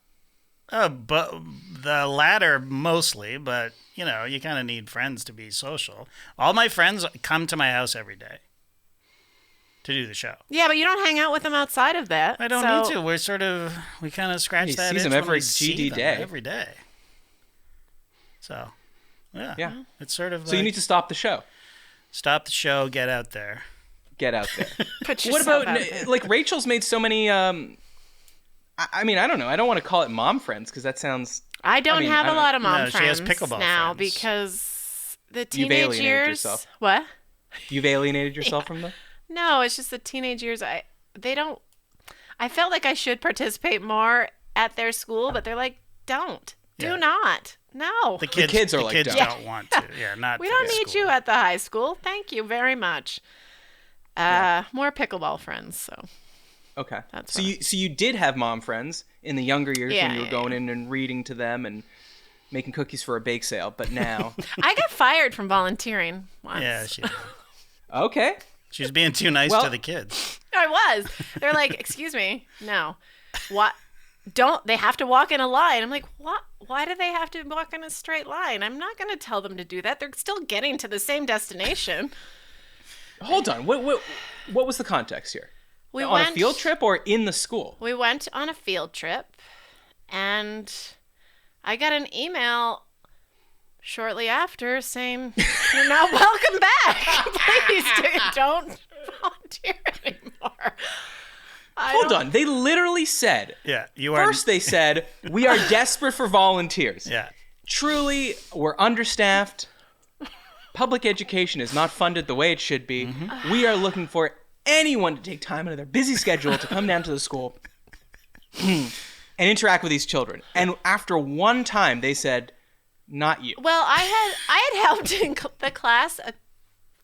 But the latter mostly, but you kind of need friends to be social. All my friends come to my house every day to do the show.
Yeah, but you don't hang out with them outside of that.
I don't need to. We kind of scratch that.
He sees them every GD day.
Every day. So, yeah.
Yeah.
It's sort of.
So you need to stop the show.
Stop the show. Get out there.
Get out there.
Put
What
yourself
about
out there.
like Rachel's made so many? I mean, I don't know. I don't want to call it mom friends because that sounds.
I don't have a lot of mom
No, she has
friends
pickleball
now
friends.
because the
You've
teenage
alienated
years.
yourself.
What?
You've alienated yourself from them.
No, it's just the teenage years. I felt like I should participate more at their school, but they're like, don't.
Yeah.
Do not. No.
The
kids are like,
kids
don't.
don't want to. Yeah, not.
We
for
don't
the
need
school.
you at the high school. Thank you very much. More pickleball friends, so.
Okay.
That's
So you did have mom friends in the younger years when you were going in and reading to them and making cookies for a bake sale, but now.
I got fired from volunteering once.
Yeah, she did.
Okay.
She's being too nice
Well-
to the kids.
I was. They're like, excuse me, no. What? Don't they have to walk in a line? I'm like, what? Why do they have to walk in a straight line? I'm not going to tell them to do that. They're still getting to the same destination.
Hold on. What was the context here?
We
On a field trip or in the school?
We went on a field trip, and I got an email shortly after saying, "You're not welcome back. Please don't volunteer anymore."
Hold on. They literally said.
Yeah, you are.
First, they said, we are desperate for volunteers.
Yeah.
Truly, we're understaffed. Public education is not funded the way it should be.
Mm-hmm.
We are looking for anyone to take time out of their busy schedule to come down to the school and interact with these children. And after one time, they said, not you.
Well, I had helped in the class a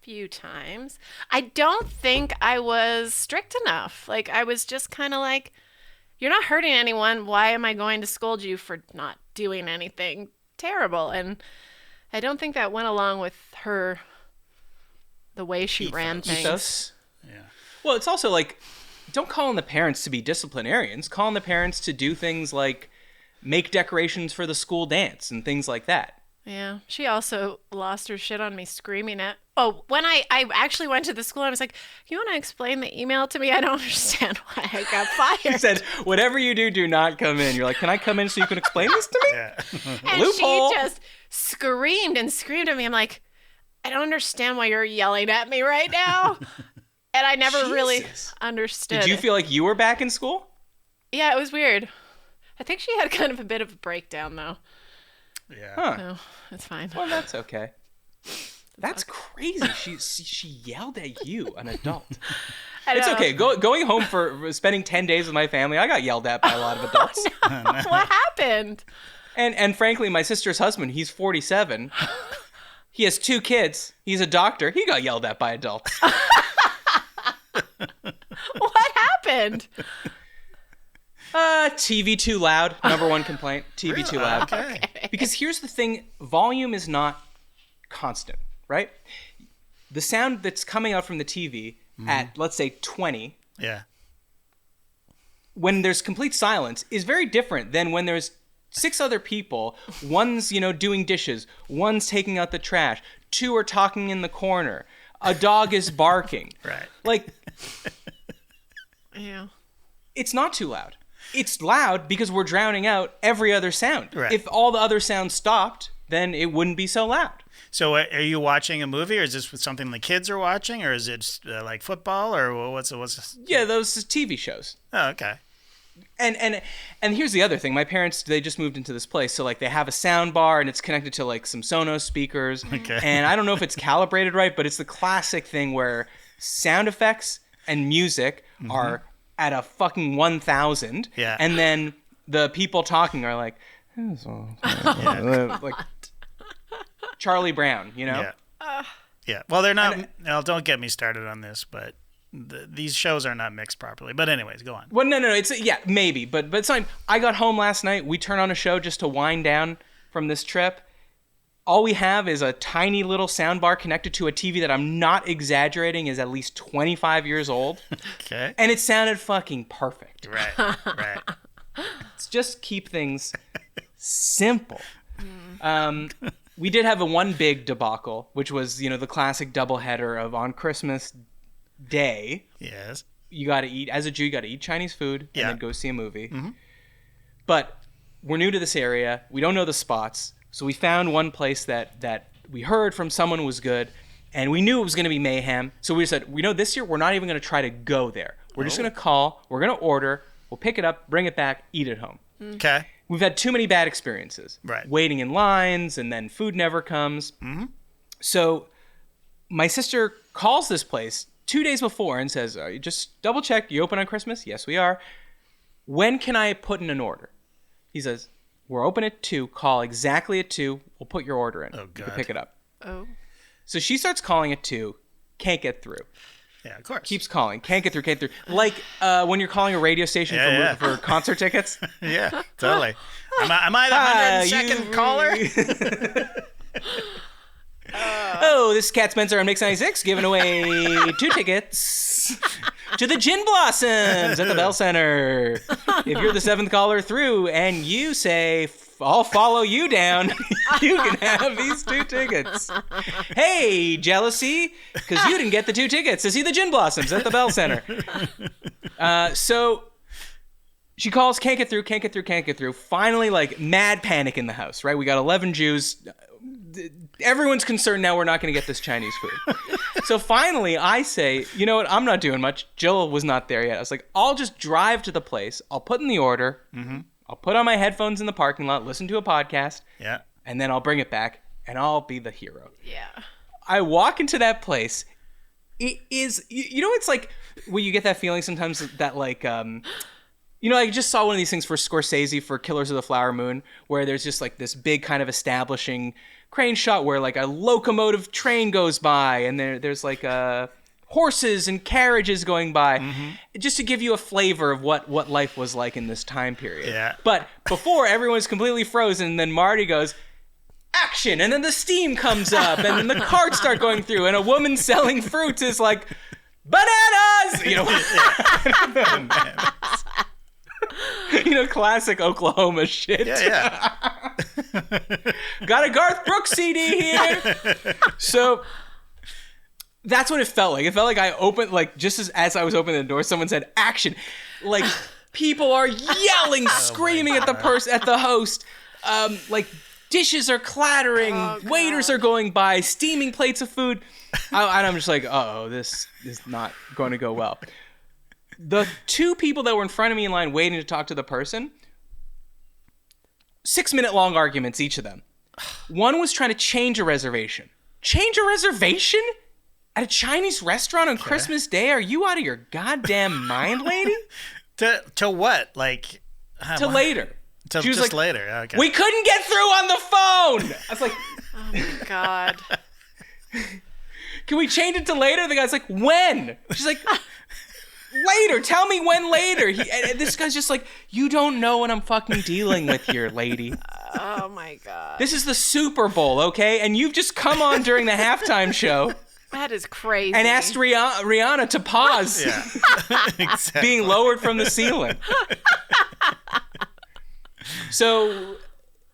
few times. I don't think I was strict enough. Like, I was just kind of like, you're not hurting anyone. Why am I going to scold you for not doing anything terrible? And I don't think that went along with her, the way she ran things.
Ethos.
Yeah.
Well, it's also like, don't call on the parents to be disciplinarians. Call on the parents to do things like make decorations for the school dance and things like that.
Yeah. She also lost her shit on me screaming at... Oh, when I actually went to the school, I was like, you want to explain the email to me? I don't understand why I got fired.
She said, whatever you do not come in. You're like, can I come in so you can explain this to me?
Yeah.
And
Loophole.
she just screamed and screamed at me. I'm like, I don't understand why you're yelling at me right now. And I never really understood.
Did you feel like you were back in school?
Yeah, it was weird. I think she had kind of a bit of a breakdown, though.
Yeah.
Huh.
So it's fine.
Well, that's okay. That's crazy. She yelled at you, an adult. It's okay. Going home for spending 10 days with my family, I got yelled at by a lot of adults.
What happened?
And frankly, my sister's husband, he's 47. He has 2 kids. He's a doctor. He got yelled at by adults.
What happened?
TV too loud. Number 1 complaint. TV too loud.
Okay.
Because here's the thing. Volume is not constant, right? The sound that's coming out from the TV at, let's say, 20,
Yeah.
when there's complete silence, is very different than when there's 6 other people. One's, doing dishes. One's taking out the trash. 2 are talking in the corner. A dog is barking.
Right.
Like,
Yeah.
it's not too loud. It's loud because we're drowning out every other sound.
Right.
If all the other sounds stopped, then it wouldn't be so loud.
So are you watching a movie, or is this something the kids are watching, or is it like football, or what's this?
Yeah, those TV shows.
Oh, okay.
And here's the other thing. My parents, they just moved into this place, so like they have a sound bar and it's connected to like some Sonos speakers.
Okay.
And I don't know if it's calibrated right, but it's the classic thing where sound effects and music are at a fucking 1,000.
Yeah.
And then the people talking are like, like Charlie Brown,
Yeah. Yeah. Well, they're not. Well, don't get me started on this, but these shows are not mixed properly. But anyways, go on.
Well, no. It's maybe, but it's fine. I got home last night. We turn on a show just to wind down from this trip. All we have is a tiny little sound bar connected to a TV that I'm not exaggerating is at least 25 years old.
Okay.
And it sounded fucking perfect.
Right. Right.
Let's just keep things simple. We did have one big debacle, which was, the classic doubleheader of on Christmas Day.
Yes.
You got to eat, as a Jew, you got to eat Chinese food and
Yeah.
then go see a movie. Mm-hmm. But we're new to this area. We don't know the spots. So we found one place that we heard from someone was good, and we knew it was going to be mayhem. So we said, this year we're not even going to try to go there. We're just going to call, we're going to order, we'll pick it up, bring it back, eat at home.
Okay.
We've had too many bad experiences.
Right.
Waiting in lines, and then food never comes. Mm-hmm. So my sister calls this place 2 days before and says, just double check, you open on Christmas? Yes, we are. When can I put in an order? He says, we're open at 2. Call exactly at 2. We'll put your order in.
Oh,
You
God.
can pick it up.
Oh.
So she starts calling at 2. Can't get through.
Yeah, of course.
Keeps calling. Can't get through. Like when you're calling a radio station for concert tickets.
Yeah, totally. Am I the 102nd caller?
Oh, this is Cat Spencer on Mix 96 giving away 2 tickets to the Gin Blossoms at the Bell Center. If you're the 7th caller through and you say, I'll follow you down, you can have these 2 tickets. Hey, jealousy, because you didn't get the 2 tickets to see the Gin Blossoms at the Bell Center. So she calls, can't get through. Finally, like, mad panic in the house, right? We got 11 Jews. Everyone's concerned now we're not going to get this Chinese food. So finally, I say, you know what? I'm not doing much. Jill was not there yet. I was like, I'll just drive to the place. I'll put in the order. Mm-hmm. I'll put on my headphones in the parking lot, listen to a podcast.
Yeah.
And then I'll bring it back, and I'll be the hero.
Yeah.
I walk into that place. It is, it's like when you get that feeling sometimes that like, I just saw one of these things for Scorsese for Killers of the Flower Moon, where there's just like this big kind of establishing crane shot where like a locomotive train goes by, and there's like horses and carriages going by, just to give you a flavor of what life was like in this time period.
Yeah.
But before, everyone's completely frozen, and then Marty goes, action, and then the steam comes up, and then the carts start going through, and a woman selling fruits is like, bananas! You know, classic Oklahoma shit.
Yeah.
Got a Garth Brooks CD here. So that's what it felt like. It felt like I opened, like, just as I was opening the door, someone said, action. Like, people are yelling, screaming at the person, at the host. Like, dishes are clattering, waiters are going by, steaming plates of food. And I'm just like, this is not going to go well. The two people that were in front of me in line waiting to talk to the person, 6-minute long arguments, each of them. One was trying to change a reservation. Change a reservation? At a Chinese restaurant on Christmas Day? Are you out of your goddamn mind, lady?
To what? Like...
to later.
She was just like, later. Okay.
We couldn't get through on the phone! I was like...
Oh, my God.
Can we change it to later? The guy's like, when? She's like... Later, tell me when later. And this guy's just like, you don't know what I'm fucking dealing with here, lady.
Oh my God.
This is the Super Bowl, okay? And you've just come on during the halftime show.
That is crazy.
And asked Rihanna to pause.
Yeah. Exactly.
Being lowered from the ceiling. So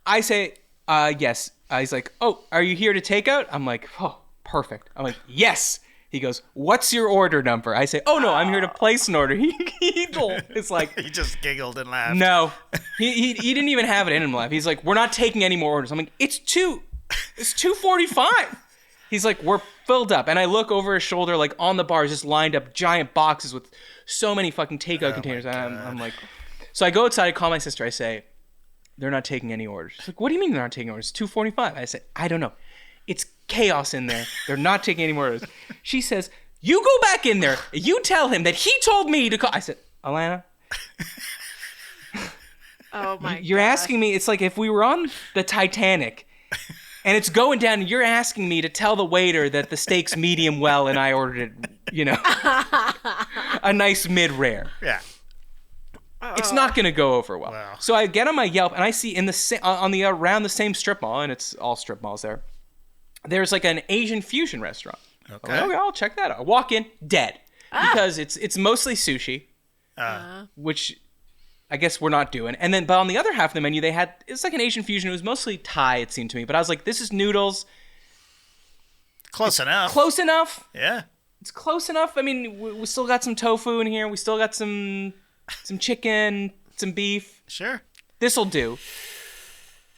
I say, yes. He's like, oh, are you here to take out? I'm like, oh, perfect. I'm like, yes. He goes, what's your order number? I say, oh, no, I'm here to place an order. It's like...
He just giggled and laughed.
No. He didn't even have it in him to laugh. He's like, we're not taking any more orders. I'm like, it's 2:45. He's like, we're filled up. And I look over his shoulder, like on the bars, just lined up giant boxes with so many fucking takeout containers. And I'm like... So I go outside, I call my sister. I say, they're not taking any orders. She's like, what do you mean they're not taking orders? It's 2:45. I said, I don't know. It's chaos in there. They're not taking any more orders. She says, you go back in there. You tell him that he told me to call. I said, Alana.
Oh my
You're asking me. It's like if we were on the Titanic and it's going down and you're asking me to tell the waiter that the steak's medium well and I ordered it, a nice mid-rare.
Yeah.
It's not going to go over well.
Wow.
So I get on my Yelp and I see around the same strip mall, and it's all strip malls there. There's like an Asian fusion restaurant.
Okay.
I'm like, okay, I'll check that out. I walk in, dead. Because it's mostly sushi, which I guess we're not doing. And then, but on the other half of the menu, it's like an Asian fusion. It was mostly Thai, it seemed to me. But I was like, this is noodles.
Close enough.
Close enough.
Yeah.
It's close enough. I mean, we still got some tofu in here. We still got some chicken, some beef.
Sure.
This'll do.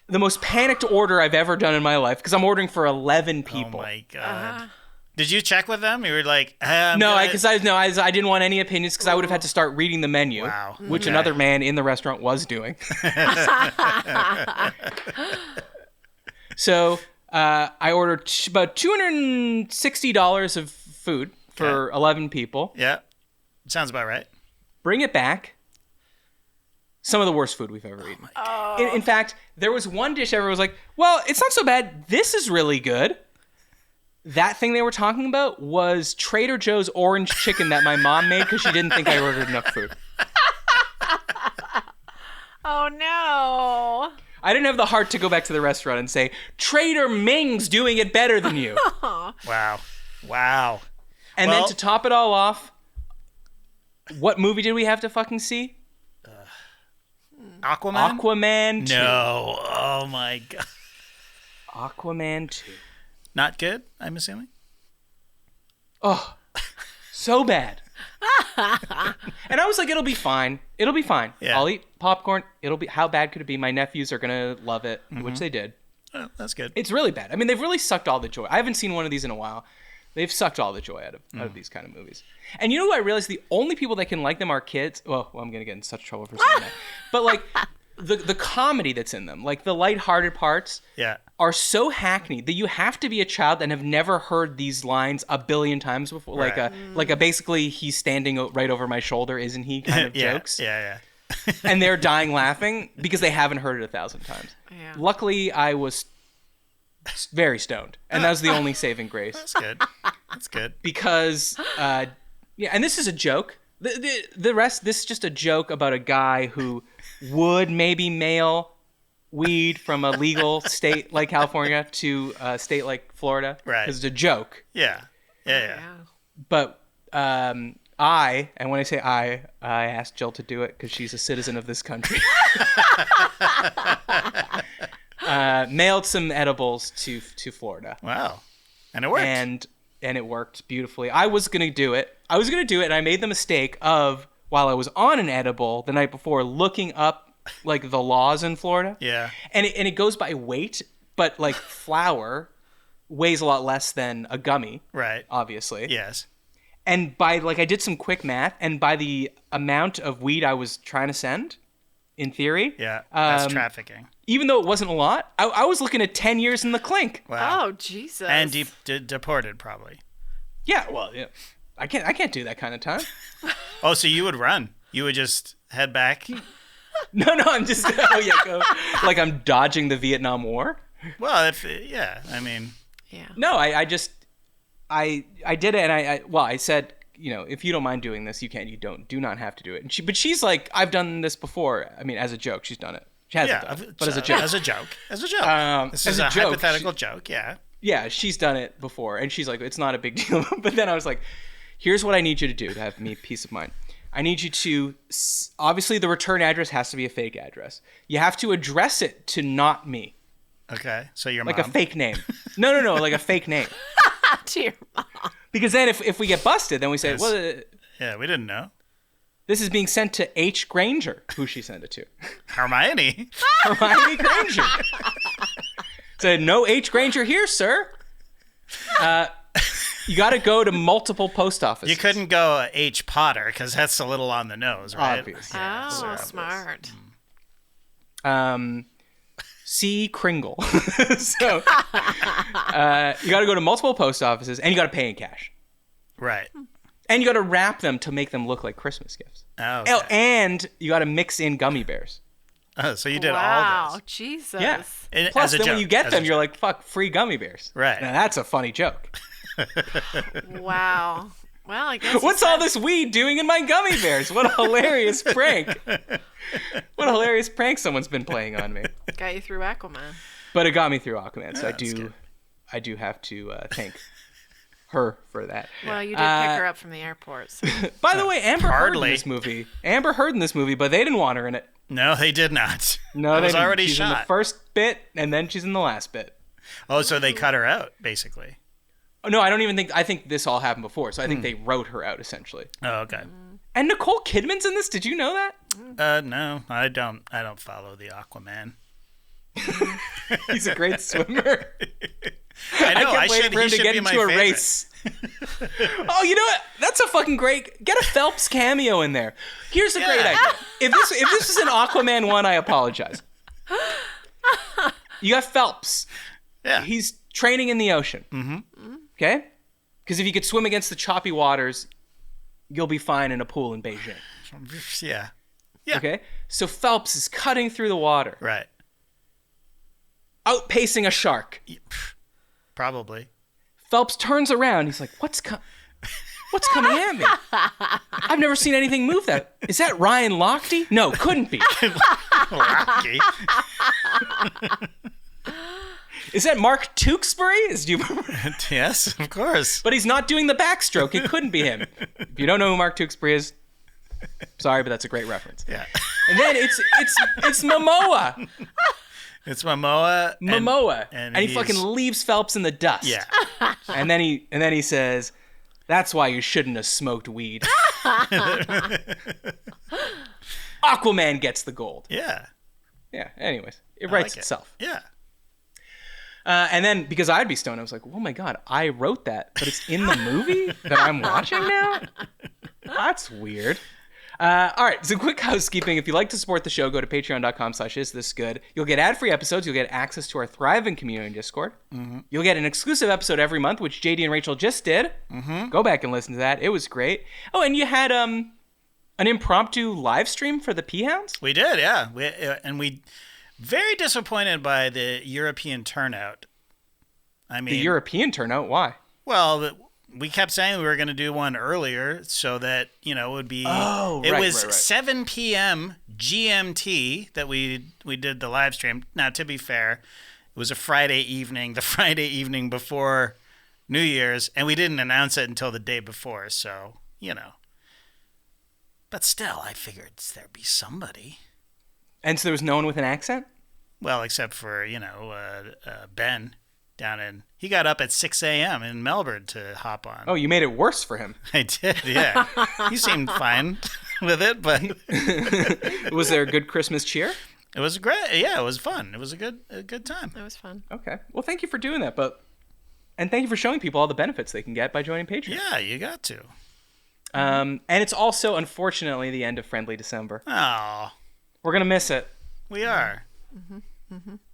The most panicked order I've ever done in my life, because I'm ordering for 11 people.
Oh my God. Did you check with them? You were like,
no, I didn't want any opinions because I would have had to start reading the menu, which another man in the restaurant was doing. So I ordered about $260 of food for 11 people.
Yeah, sounds about right.
Bring it back. Some of the worst food we've ever eaten. In fact, there was one dish everyone was like, well, it's not so bad. This is really good. That thing they were talking about was Trader Joe's orange chicken that my mom made because she didn't think I ordered enough food.
Oh, no.
I didn't have the heart to go back to the restaurant and say, Trader Ming's doing it better than you.
Wow.
And then to top it all off, what movie did we have to fucking see?
Aquaman?
Aquaman 2.
No. Oh, my God.
Aquaman 2.
Not good, I'm assuming?
Oh, so bad. And I was like, it'll be fine. It'll be fine.
Yeah.
I'll eat popcorn. How bad could it be? My nephews are going to love it, which they did.
Oh, that's good.
It's really bad. I mean, they've really sucked all the joy. I haven't seen one of these in a while. They've sucked all the joy out of these kind of movies. And you know what I realized? The only people that can like them are kids. Well, I'm going to get in such trouble for saying that. But like the comedy that's in them, like the lighthearted parts are so hackneyed that you have to be a child and have never heard these lines a billion times before.
Right.
Like a basically he's standing right over my shoulder, isn't he? Kind of jokes.
Yeah.
And they're dying laughing because they haven't heard it 1,000 times.
Yeah.
Luckily, I was very stoned, and that was the only saving grace.
That's good. That's good.
Because, yeah, and this is a joke. The rest, this is just a joke about a guy who would maybe mail weed from a legal state like California to a state like Florida.
Right.
Because it's a joke.
Yeah. Yeah.
But and when I say I asked Jill to do it because she's a citizen of this country. Mailed some edibles to Florida.
Wow. And it worked.
And it worked beautifully. I was going to do it, and I made the mistake of, while I was on an edible the night before, looking up, like, the laws in Florida.
Yeah.
And it goes by weight, but, like, flour weighs a lot less than a gummy.
Right.
Obviously.
Yes.
And by, like, I did some quick math, and by the amount of weed I was trying to send, in theory.
Yeah. That's trafficking.
Even though it wasn't a lot, I was looking at 10 years in the clink.
Wow. Oh, Jesus.
And deported, probably.
Yeah, well, yeah. I can't do that kind of time.
Oh, so you would run? You would just head back?
No, I'm just like I'm dodging the Vietnam War.
Well, I mean.
Yeah.
No, I did it, and I said, if you don't mind doing this, you can. You do not have to do it. And she's like, I've done this before. I mean, as a joke, she's done it. She hasn't done it, but as a joke.
As a joke. This is
a joke,
hypothetical joke. Yeah.
Yeah, she's done it before, and she's like, it's not a big deal. But then I was like, here's what I need you to do to have me peace of mind. I need you to, obviously the return address has to be a fake address. You have to address it to not me.
Okay, so your
like
mom.
a fake name. No, like a fake name.
To your mom.
Because then if we get busted, then we say, well,
yeah, we didn't know.
This is being sent to H. Granger, who she sent it to.
Hermione.
Hermione Granger. Said, no H. Granger here, sir. You got to go to multiple post offices.
You couldn't go H. Potter because that's a little on the nose, right?
Obviously.
Oh, smart.
C. Kringle. So you got to go to multiple post offices, and you got to pay in cash.
Right.
And you got to wrap them to make them look like Christmas gifts.
Oh, okay.
And you got to mix in gummy bears.
Oh, so you did all
Wow,
this.
Jesus.
Yeah.
And
Plus, then
joke,
when you get them, you're like, fuck, free gummy bears.
Right.
Now, that's a funny joke.
Wow. Well, I guess.
What's all this weed doing in my gummy bears? What a hilarious prank. What a hilarious prank someone's been playing on me.
Got you through Aquaman.
But it got me through Aquaman, so
Yeah,
I do have to thank her for that.
Well, you did pick her up from the airport. So.
By the way, Amber Heard
Hardly.
in this movie. Amber Heard in this movie, but they didn't want her in it.
No, they did not.
No,
It
they
was
didn't.
already
She's
shot.
in the first bit, and then she's in the last bit.
Oh, so they cut her out, basically.
Oh, no, I don't even think. I think this all happened before, so I think they wrote her out essentially.
Oh, okay.
And Nicole Kidman's in this. Did you know that?
No, I don't follow the Aquaman.
He's a great swimmer.
I know.
can't wait for him
He
to
should
get
be
into
my
a
favorite.
race. Oh, you know what? That's a fucking great. Get a Phelps cameo in there. Here's a great idea. If this is an Aquaman one, I apologize. You got Phelps.
Yeah.
He's training in the ocean. Mm-hmm. Okay? Because if you could swim against the choppy waters, you'll be fine in a pool in Beijing.
Yeah. Yeah.
Okay? So Phelps is cutting through the water,
Right.
outpacing a shark.
Probably.
Phelps turns around. He's like, what's coming at me? I've never seen anything move that. Is that Ryan Lochte? No, couldn't be.
Rocky.
Is that Mark Tewksbury?
Yes, of course.
But he's not doing the backstroke. It couldn't be him. If you don't know who Mark Tewksbury is, sorry, but that's a great reference.
Yeah.
And then it's Momoa.
It's Momoa.
And he fucking leaves Phelps in the dust.
Yeah.
And then he says, "That's why you shouldn't have smoked weed." Aquaman gets the gold.
Yeah.
Yeah. Anyways, it writes itself.
Yeah.
And then because I'd be stoned, I was like, "Oh my god, I wrote that, but it's in the movie that I'm watching now." That's weird. All right, so quick housekeeping. If you'd like to support the show, go to patreon.com/isthisgood. You'll get ad-free episodes. You'll get access to our thriving community Discord. Mm-hmm. You'll get an exclusive episode every month, which JD and Rachel just did. Mm-hmm. Go back and listen to that. It was great. Oh, and you had an impromptu live stream for the P-Hounds?
We did, yeah. We very disappointed by the European turnout. I mean,
The European turnout, why?
well, we kept saying we were going to do one earlier so that, it would be...
Oh,
it
right,
was
right.
7 p.m. GMT that we did the live stream. Now, to be fair, it was a Friday evening, the Friday evening before New Year's, and we didn't announce it until the day before, so, But still, I figured there'd be somebody.
And so there was no one with an accent?
Well, except for, Ben down in... He got up at 6 a.m. in Melbourne to hop on.
Oh, you made it worse for him.
I did, yeah. He seemed fine with it, but...
Was there a good Christmas cheer?
It was great. Yeah, it was fun. It was a good time.
It was fun.
Okay. Well, thank you for doing that, and thank you for showing people all the benefits they can get by joining Patreon.
Yeah, you got to.
And it's also, unfortunately, the end of Friendly December.
Oh,
We're going to miss it.
we are.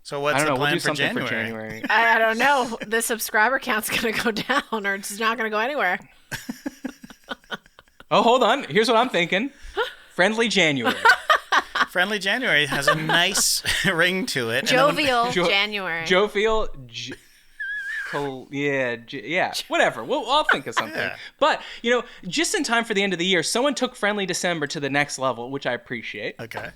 So what's
I don't
the
know. We'll
plan
do
for
something
January?
for January.
I don't know. The subscriber count's going to go down, or it's not going to go anywhere.
Oh, hold on. Here's what I'm thinking. Friendly January.
Friendly January has a nice ring to it.
Jovial January.
Jovial. Yeah, whatever. I'll think of something.
Yeah.
But, just in time for the end of the year, someone took Friendly December to the next level, which I appreciate.
Okay.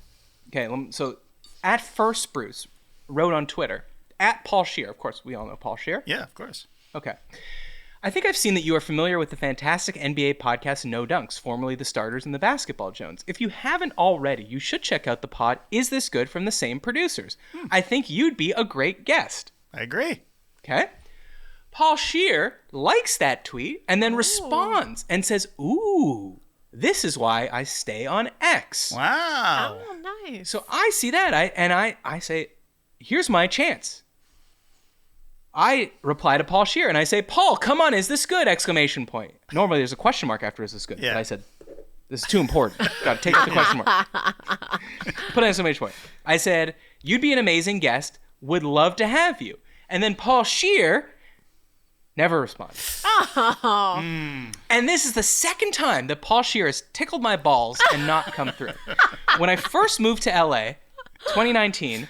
Okay, so at First Bruce wrote on Twitter, at Paul Scheer. Of course, we all know Paul Scheer.
Yeah, of course.
Okay. I think I've seen that you are familiar with the fantastic NBA podcast No Dunks, formerly The Starters and the Basketball Jones. If you haven't already, you should check out the pod Is This Good from the same producers. I think you'd be a great guest.
I agree.
Okay? Paul Scheer likes that tweet and then responds and says, "Ooh, this is why I stay on X."
Wow.
Oh, nice.
So I see that, I say, here's my chance. I reply to Paul Scheer and I say, "Paul, come on, is this good?" Exclamation point. Normally there's a question mark after "is this good?"
Yeah.
But I said, this is too important. Got to take out the question mark. Put an exclamation point. I said, "You'd be an amazing guest. Would love to have you." And then Paul Scheer never responded.
Oh.
And this is the second time that Paul Scheer has tickled my balls and not come through. When I first moved to LA, 2019,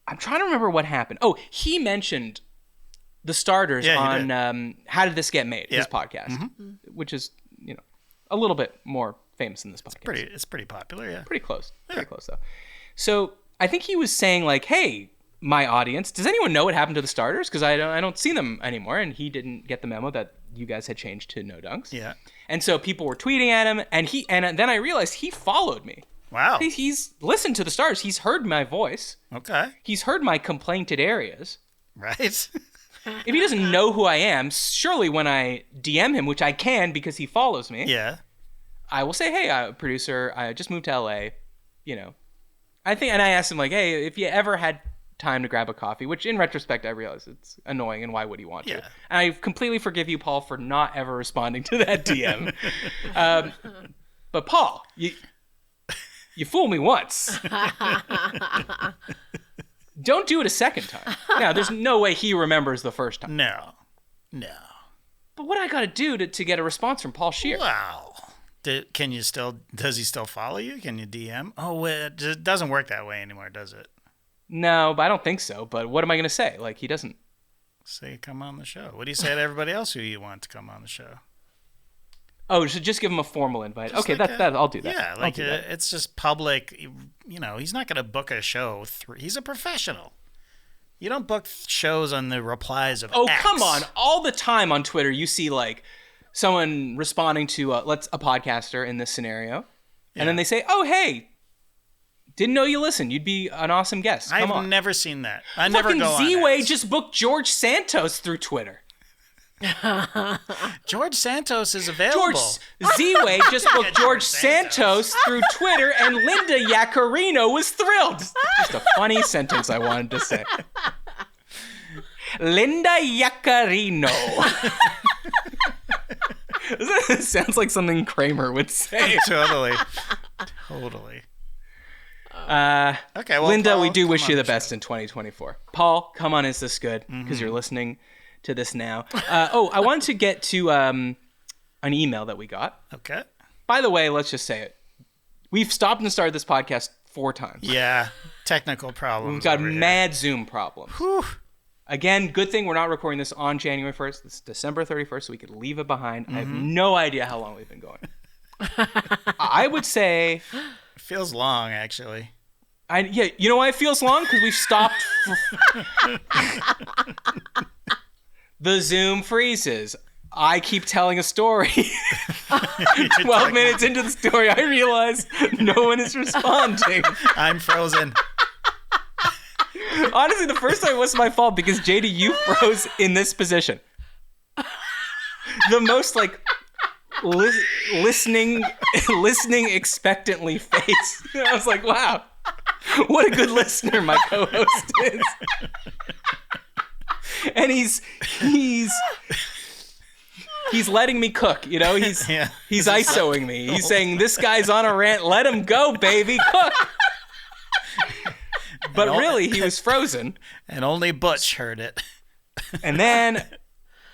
I'm trying to remember what happened. Oh, he mentioned The Starters on How Did This Get Made, his podcast, which is, a little bit more famous than this podcast.
It's pretty popular, yeah.
Pretty close. Pretty close, though. So I think he was saying, like, hey, my audience, does anyone know what happened to The Starters? Because I don't see them anymore. And he didn't get the memo that you guys had changed to No Dunks.
Yeah.
And so people were tweeting at him, and then I realized he followed me.
Wow.
He's listened to The Stars. He's heard my voice.
Okay.
He's heard my complainted areas.
Right.
If he doesn't know who I am, surely when I DM him, which I can because he follows me,
Yeah.
I will say, "Hey, producer, I just moved to LA, I think," and I asked him, like, "Hey, if you ever had time to grab a coffee," which in retrospect I realize it's annoying and why would he want to?
Yeah.
And I completely forgive you, Paul, for not ever responding to that DM. But Paul, you fooled me once. Don't do it a second time. Now, there's no way he remembers the first time.
No.
But what I got to do to get a response from Paul Scheer?
Wow. Does he still follow you? Can you DM? Oh, it doesn't work that way anymore, does it?
No, but I don't think so. But what am I going to say? Like, he doesn't.
Say come on the show. What do you say to everybody else who you want to come on the show?
Oh, so just give him a formal invite.
Just
Okay,
like
that I'll do that.
Yeah,
I'll
like
do that.
it's just public. He's not going to book a show. He's a professional. You don't book shows on the replies of
Oh,
X.
come on. All the time on Twitter, you see, like, someone responding to, a podcaster in this scenario.
Yeah.
And then they say, "Oh, hey, didn't know you listened. You'd be an awesome guest. Come on."
I've never seen that. I never
Fucking
go on
Z-Way
X.
just booked George Santos through Twitter.
George Santos is available.
Z-Way just booked George
Santos.
Santos through Twitter, and Linda Yaccarino was thrilled. Just a funny sentence I wanted to say. Linda Yaccarino. It sounds like something Kramer would say.
Totally. Okay, well,
Linda,
Paul,
we do
come
wish
on
you the
show.
best in 2024. Paul, come on, Is This Good? Because you're listening to this now. I wanted to get to an email that we got.
Okay.
By the way, let's just say it. We've stopped and started this podcast 4 times.
Yeah, technical problems.
We've got
over here.
mad Zoom problems.
Whew.
Again, good thing we're not recording this on January 1st. It's December 31st, so we could leave it behind. I have no idea how long we've been going. I would say...
It feels long, actually.
Yeah, you know why it feels long? Because we've stopped... The Zoom freezes. I keep telling a story. 12 minutes into the story, I realize no one is responding.
I'm frozen.
Honestly, the first time was my fault because JD, you froze in this position. The most like listening expectantly face. I was like, wow, what a good listener my co-host is. And he's letting me cook, you know. He's ISOing me. He's saying, "This guy's on a rant. Let him go, baby. Cook." But really, he was frozen.
And only Butch heard it.
And then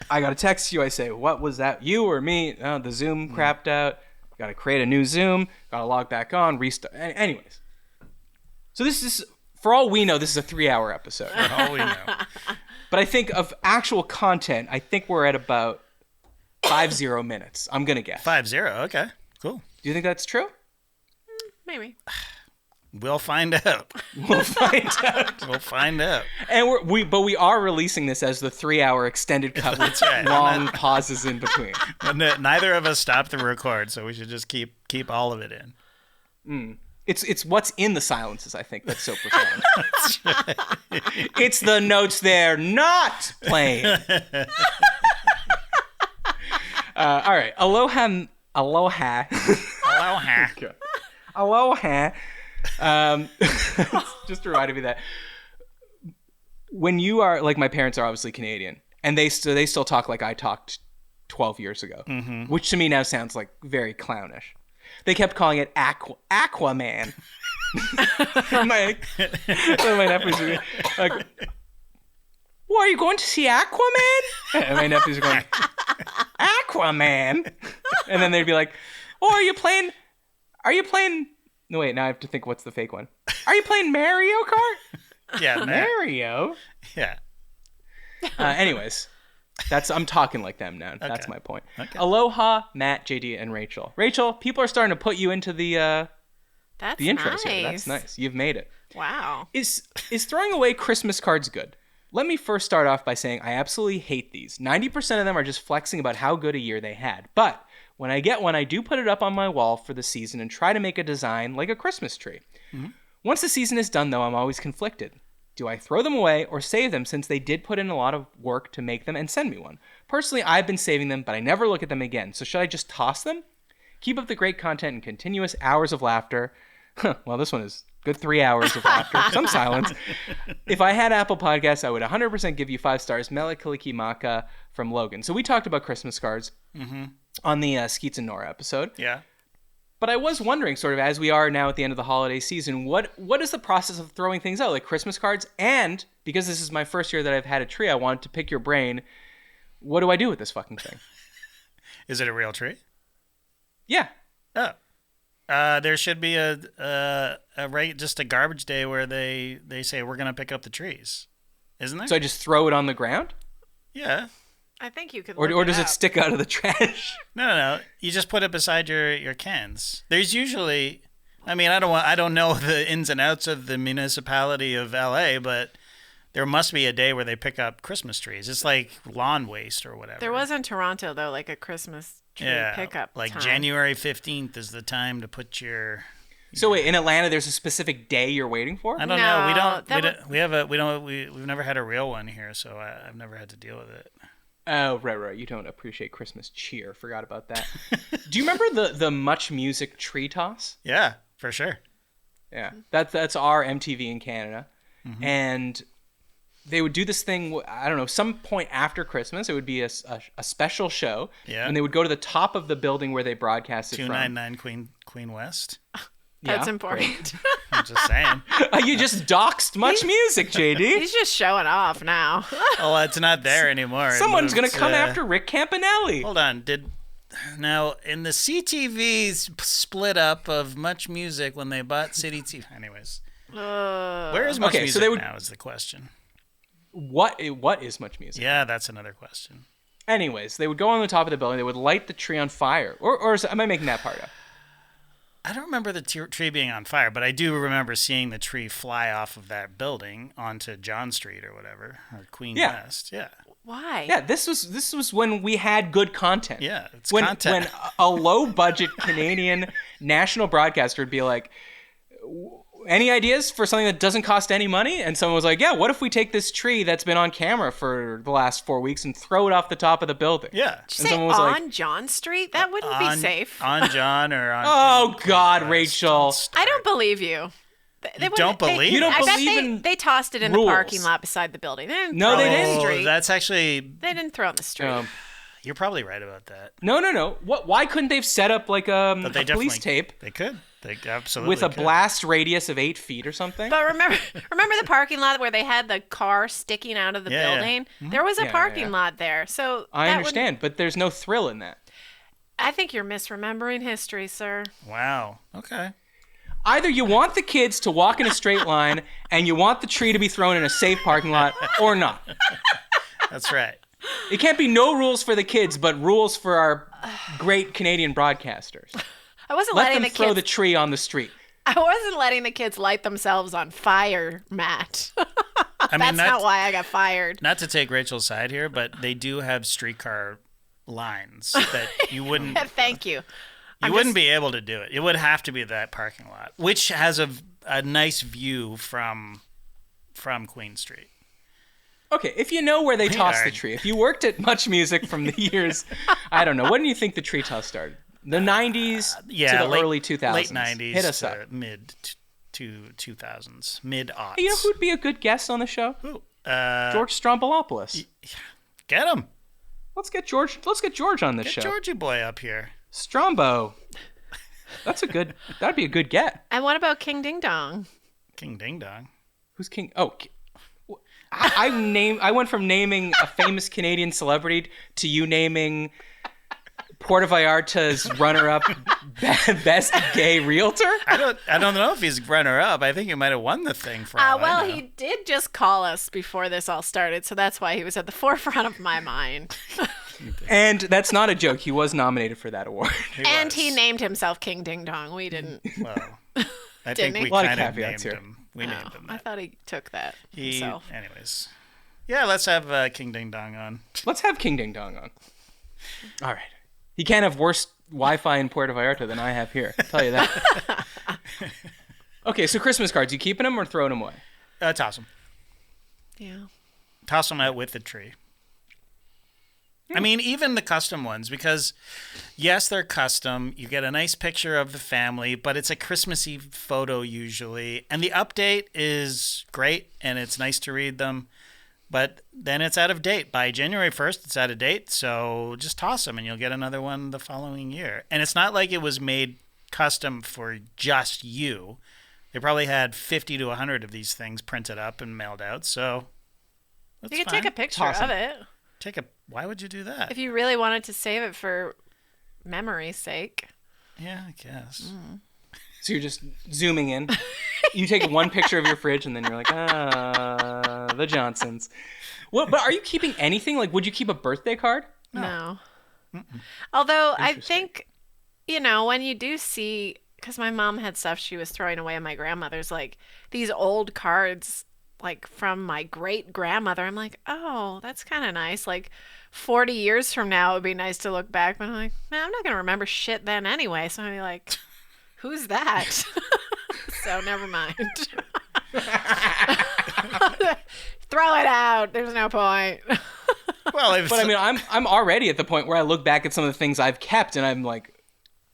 I got to text you. I say, "What was that? You or me?" Oh, the Zoom crapped out. Got to create a new Zoom. Got to log back on. Restart. Anyways, so this is, for all we know, this is a 3-hour episode.
For all we know.
But I think of actual content, I think we're at about 50 minutes. I'm gonna guess.
50. Okay. Cool.
Do you think that's true?
Maybe.
We'll find out.
We'll find out.
We'll find out.
And we are releasing this as the 3-hour extended cut with
right.
long pauses in between.
Neither of us stopped the record, so we should just keep all of it in.
It's what's in the silences, I think, that's so profound. That's right. It's the notes they're not playing. All right. Aloha.
Aloha.
Aloha. Just reminded me that when you are, like, my parents are obviously Canadian, and they still talk like I talked 12 years ago, which to me now sounds like very clownish. They kept calling it Aquaman. my nephews were like, "Well, are you going to see Aquaman?" And my nephews are going, "Aquaman?" And then they'd be like, "Oh, are you playing? No, wait, now I have to think what's the fake one. Are you playing Mario Kart?"
Yeah,
Mario?
Yeah.
Anyways. I'm talking like them now. Okay. That's my point.
Okay.
Aloha, Matt, JD, and Rachel. Rachel, people are starting to put you into the intros
nice.
here. That's nice. You've made it.
Wow.
Is throwing away Christmas cards good? Let me first start off by saying I absolutely hate these. 90% of them are just flexing about how good a year they had. But when I get one, I do put it up on my wall for the season and try to make a design like a Christmas tree. Mm-hmm. Once the season is done, though, I'm always conflicted. Do I throw them away or save them since they did put in a lot of work to make them and send me one? Personally, I've been saving them, but I never look at them again. So should I just toss them? Keep up the great content and continuous hours of laughter. Well, this one is good 3 hours of laughter. Some silence. If I had Apple Podcasts, I would 100% give you 5 stars. Melikaliki Maka from Logan. So we talked about Christmas cards on the Skeets and Nora episode.
Yeah.
But I was wondering, sort of, as we are now at the end of the holiday season, what is the process of throwing things out, like Christmas cards? And because this is my first year that I've had a tree, I wanted to pick your brain. What do I do with this fucking thing?
Is it a real tree?
Yeah.
Oh. There should be just a garbage day where they say we're gonna pick up the trees, isn't there?
So I just throw it on the ground?
Yeah.
I think you could.
Or does it stick out of the trash?
No. You just put it beside your cans. There's usually, I mean, I don't know the ins and outs of the municipality of LA, but there must be a day where they pick up Christmas trees. It's like lawn waste or whatever.
There was in Toronto though, like a Christmas tree pickup.
Like
time.
January 15th is the time to put your.
So wait, in Atlanta, there's a specific day you're waiting for?
I don't know. We've never had a real one here, so I've never had to deal with it.
Oh, right. You don't appreciate Christmas cheer. Forgot about that. Do you remember the Much Music tree toss?
Yeah, for sure.
Yeah, that's our MTV in Canada. Mm-hmm. And they would do this thing, I don't know, some point after Christmas. It would be a special show. Yeah. And they would go to the top of the building where they broadcasted
299 Queen West.
That's important.
I'm just saying.
You just doxed Much Music, JD.
He's just showing off now.
Oh, it's not there anymore.
Someone's going to come after Rick Campanelli.
Hold on. Now, in the CTV's split up of Much Music when they bought City TV. Anyways. Where is Much Music now is the question.
what is much music?
Yeah, that's another question.
Anyways, they would go on the top of the building. They would light the tree on fire. Or am I making that part up?
I don't remember the tree being on fire, but I do remember seeing the tree fly off of that building onto John Street or whatever, or Queen West. Yeah.
Why?
Yeah, this was when we had good content.
Yeah, it's
when,
content.
When a low-budget Canadian national broadcaster would be like, any ideas for something that doesn't cost any money? And someone was like, yeah, what if we take this tree that's been on camera for the last 4 weeks and throw it off the top of the building?
Yeah.
Did you say on John Street? That wouldn't be safe.
On John or on...
Oh, God, Rachel.
I don't believe you.
You don't believe
You don't
I
believe
bet they tossed it in
rules.
the parking lot beside the building. They didn't
No,
throw
they
it in
didn't.
the street.
That's actually...
They didn't throw it in the street.
You're probably right about that.
No. Why couldn't they have set up like a police tape
They could. They absolutely
with a
could.
blast radius of 8 feet or something?
But remember the parking lot where they had the car sticking out of the building?
Yeah.
There was a
Yeah,
parking
yeah.
lot there. So
I
that
understand, but there's no thrill in that.
I think you're misremembering history, sir.
Wow. Okay.
Either you want the kids to walk in a straight line and you want the tree to be thrown in a safe parking lot or not.
That's right.
It can't be no rules for the kids, but rules for our great Canadian broadcasters.
I wasn't
Let
letting
them
the
throw
kids.
the tree on the street.
I wasn't letting the kids light themselves on fire, Matt.
I mean,
That's not why I got fired.
Not to take Rachel's side here, but they do have streetcar lines that you wouldn't...
Thank you.
You wouldn't be able to do it. It would have to be that parking lot, which has a nice view from Queen Street.
Okay, if you know where they tossed the tree, if you worked at Much Music from the years, I don't know, when do you think the tree toss started? The 90s to the early 2000s?
Late 90s
Hit us
to
up.
mid 2000s, mid-aughts.
You know who'd be a good guest on the show?
Who?
George Stroumboulopoulos.
Get him.
Let's get George on this show.
Get Georgie boy up here.
Strombo. That'd be a good get.
And what about King Ding Dong?
King Ding Dong.
Who's King? Oh, I went from naming a famous Canadian celebrity to you naming Puerto Vallarta's runner-up best gay realtor.
I don't know if he's runner-up. I think he might have won the thing for all I
Well,
know.
he did just call us before this all started, so that's why he was at the forefront of my mind.
And that's not a joke. He was nominated for that award.
And he named himself King Ding Dong. We didn't.
Well, I think
he?
we
A lot of
kind of
caveats
named
here.
him. We named him
I
that.
thought he took that himself.
Anyways. Yeah, let's have King Ding Dong on.
Let's have King Ding Dong on. All right. He can't have worse Wi-Fi in Puerto Vallarta than I have here. I'll tell you that. Okay, so Christmas cards. You keeping them or throwing them away?
Toss them.
Yeah.
Toss them out with the tree. I mean, even the custom ones, because yes, they're custom. You get a nice picture of the family, but it's a Christmassy photo usually. And the update is great, and it's nice to read them. But then it's out of date. By January 1st, it's out of date. So just toss them, and you'll get another one the following year. And it's not like it was made custom for just you. They probably had 50 to 100 of these things printed up and mailed out. So that's
You could
fine.
take a picture
Toss 'em.
of it
Why would you do that?
if you really wanted to save it for memory's sake.
Yeah, I guess.
So you're just zooming in. You take one picture of your fridge and then you're like, the Johnsons. Well, but are you keeping anything? Like, would you keep a birthday card?
No. Although I think, when you do see, because my mom had stuff she was throwing away at my grandmother's, like these old cards, like from my great grandmother. I'm like, oh, that's kind of nice. Like 40 years from now, it would be nice to look back. But I'm like, man, I'm not going to remember shit then anyway. So I'm like, who's that? So never mind. Throw it out. There's no point.
Well,
But I mean, I'm already at the point where I look back at some of the things I've kept and I'm like,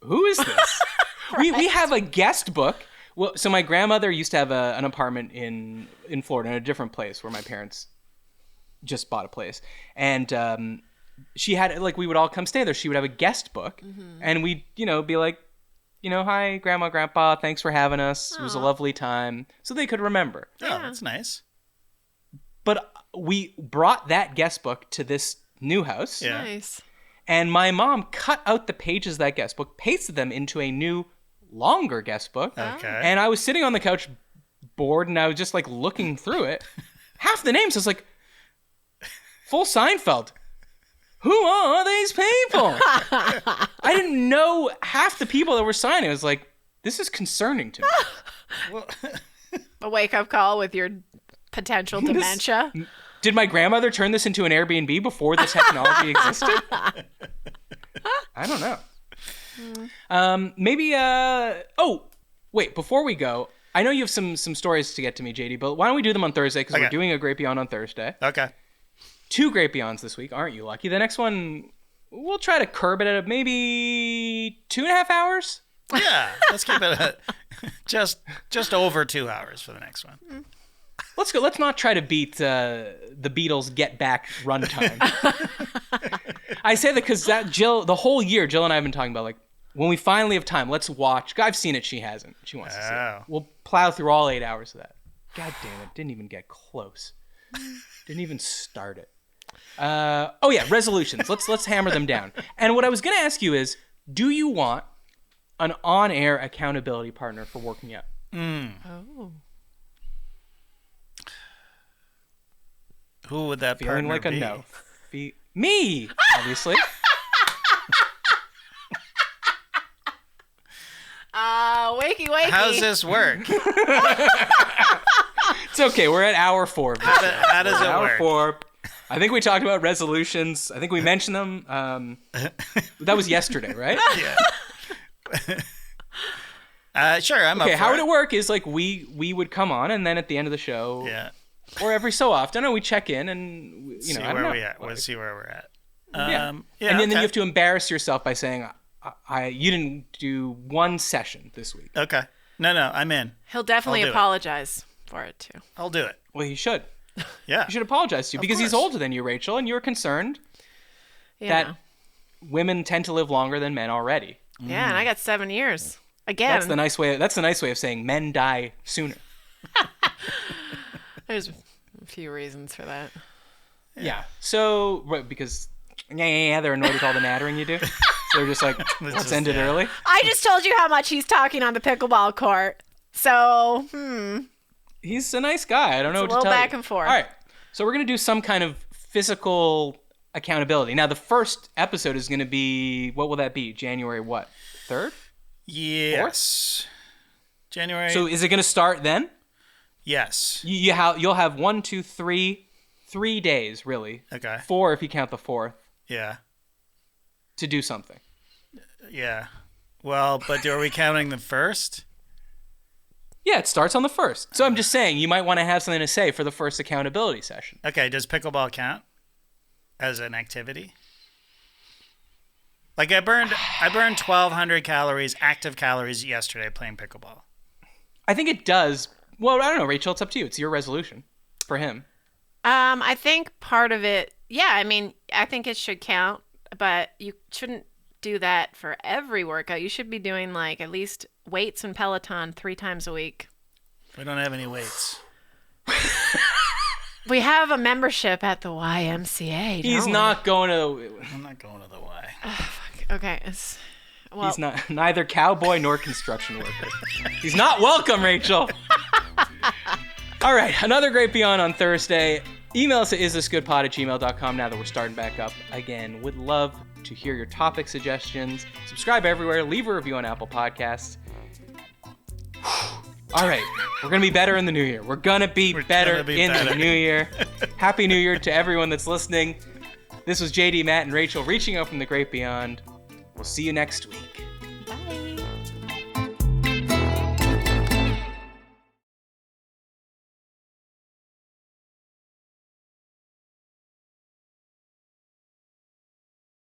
who is this? We have a guest book. Well, so my grandmother used to have an apartment in Florida in a different place where my parents just bought a place. And she had, like, we would all come stay there. She would have a guest book. And we'd, be like, hi, Grandma, Grandpa, thanks for having us. It was a lovely time. So they could remember.
yeah, that's nice.
But we brought that guest book to this new house.
Yeah.
Nice.
And my mom cut out the pages of that guest book, pasted them into a new, longer guest book.
Okay.
And I was sitting on the couch bored and I was just like looking through it. Half the names, I was like, full Seinfeld. Who are these people? I didn't know half the people that were signing. I was like, this is concerning to me.
A wake-up call with your potential dementia.
Did my grandmother turn this into an Airbnb before this technology existed? I don't know. Maybe, oh, wait, before we go, I know you have some stories to get to me, JD, but why don't we do them on Thursday? Because we're doing a Great Beyond on Thursday.
Okay.
2 Great Beyonds this week. Aren't you lucky? The next one, we'll try to curb it at maybe 2.5 hours.
Yeah, let's keep it at just over 2 hours for the next one.
Let's go. Let's not try to beat the Beatles' Get Back runtime. I say that because the whole year, Jill and I have been talking about, like, when we finally have time, let's watch. I've seen it. She hasn't. She wants to see it. We'll plow through all 8 hours of that. God damn it. Didn't even get close. Didn't even start it. Oh, yeah. Resolutions. Let's hammer them down. And what I was going to ask you is, do you want an on-air accountability partner for working out?
Oh.
Who would that
Feeling
partner
like a
be?
no. Me, obviously.
Wakey.
How's this work?
It's okay. We're at hour 4.
How does it
Hour
work?
4. I think we talked about resolutions. I think we mentioned them. That was yesterday, right?
Yeah. Sure, I'm
Okay,
up for
how
it.
would it work is like we would come on, and then at the end of the show, or every so often, we check in and
See
I don't
where
know.
we at. We'll see where we're at.
And then you have to embarrass yourself by saying, you didn't do one session this week.
Okay. No, I'm in.
He'll definitely
I'll do it.
apologize for it, too.
I'll do it.
Well, he should.
Yeah.
He should apologize to you because he's older than you, Rachel, and you're concerned that women tend to live longer than men already.
Yeah, and I got 7 years. Again.
That's the nice way of saying men die sooner.
There's a few reasons for that.
Yeah. So, because they're annoyed with all the nattering you do. So they're just like, let's end it early.
I just told you how much he's talking on the pickleball court. So,
He's a nice guy. I don't know what to
a
tell
little
you.
back and forth.
All right. So we're going to do some kind of physical accountability. Now, the first episode is going to be, what will that be? January what? 3rd?
Yes. 4th? January.
So is it going to start then?
Yes.
You'll have 1, 2, 3 days, really.
Okay.
4 if you count the 4th.
Yeah.
To do something.
Yeah. Well, but are we counting the first?
Yeah, it starts on the 1st. So I'm just saying, you might want to have something to say for the first accountability session.
Okay, does pickleball count as an activity? Like I burned 1,200 calories, active calories yesterday playing pickleball.
I think it does. Well, I don't know, Rachel. It's up to you. It's your resolution for him.
I think part of it, I mean, I think it should count, but you shouldn't do that for every workout. You should be doing like at least weights and Peloton 3 times a week.
We don't have any weights.
We have a membership at the YMCA.
He's not going to.
I'm not going to the Y.
Okay.
He's not neither cowboy nor construction worker. He's not welcome, Rachel. All right, another Great Beyond on Thursday. Email us at isthisgoodpod@gmail.com now that we're starting back up again. Would love to hear your topic suggestions. Subscribe everywhere. Leave a review on Apple Podcasts. All right, we're going to be better in the new year. We're going to be better in the new year. Happy New Year to everyone that's listening. This was JD, Matt, and Rachel reaching out from the Great Beyond. We'll see you next week.
Bye.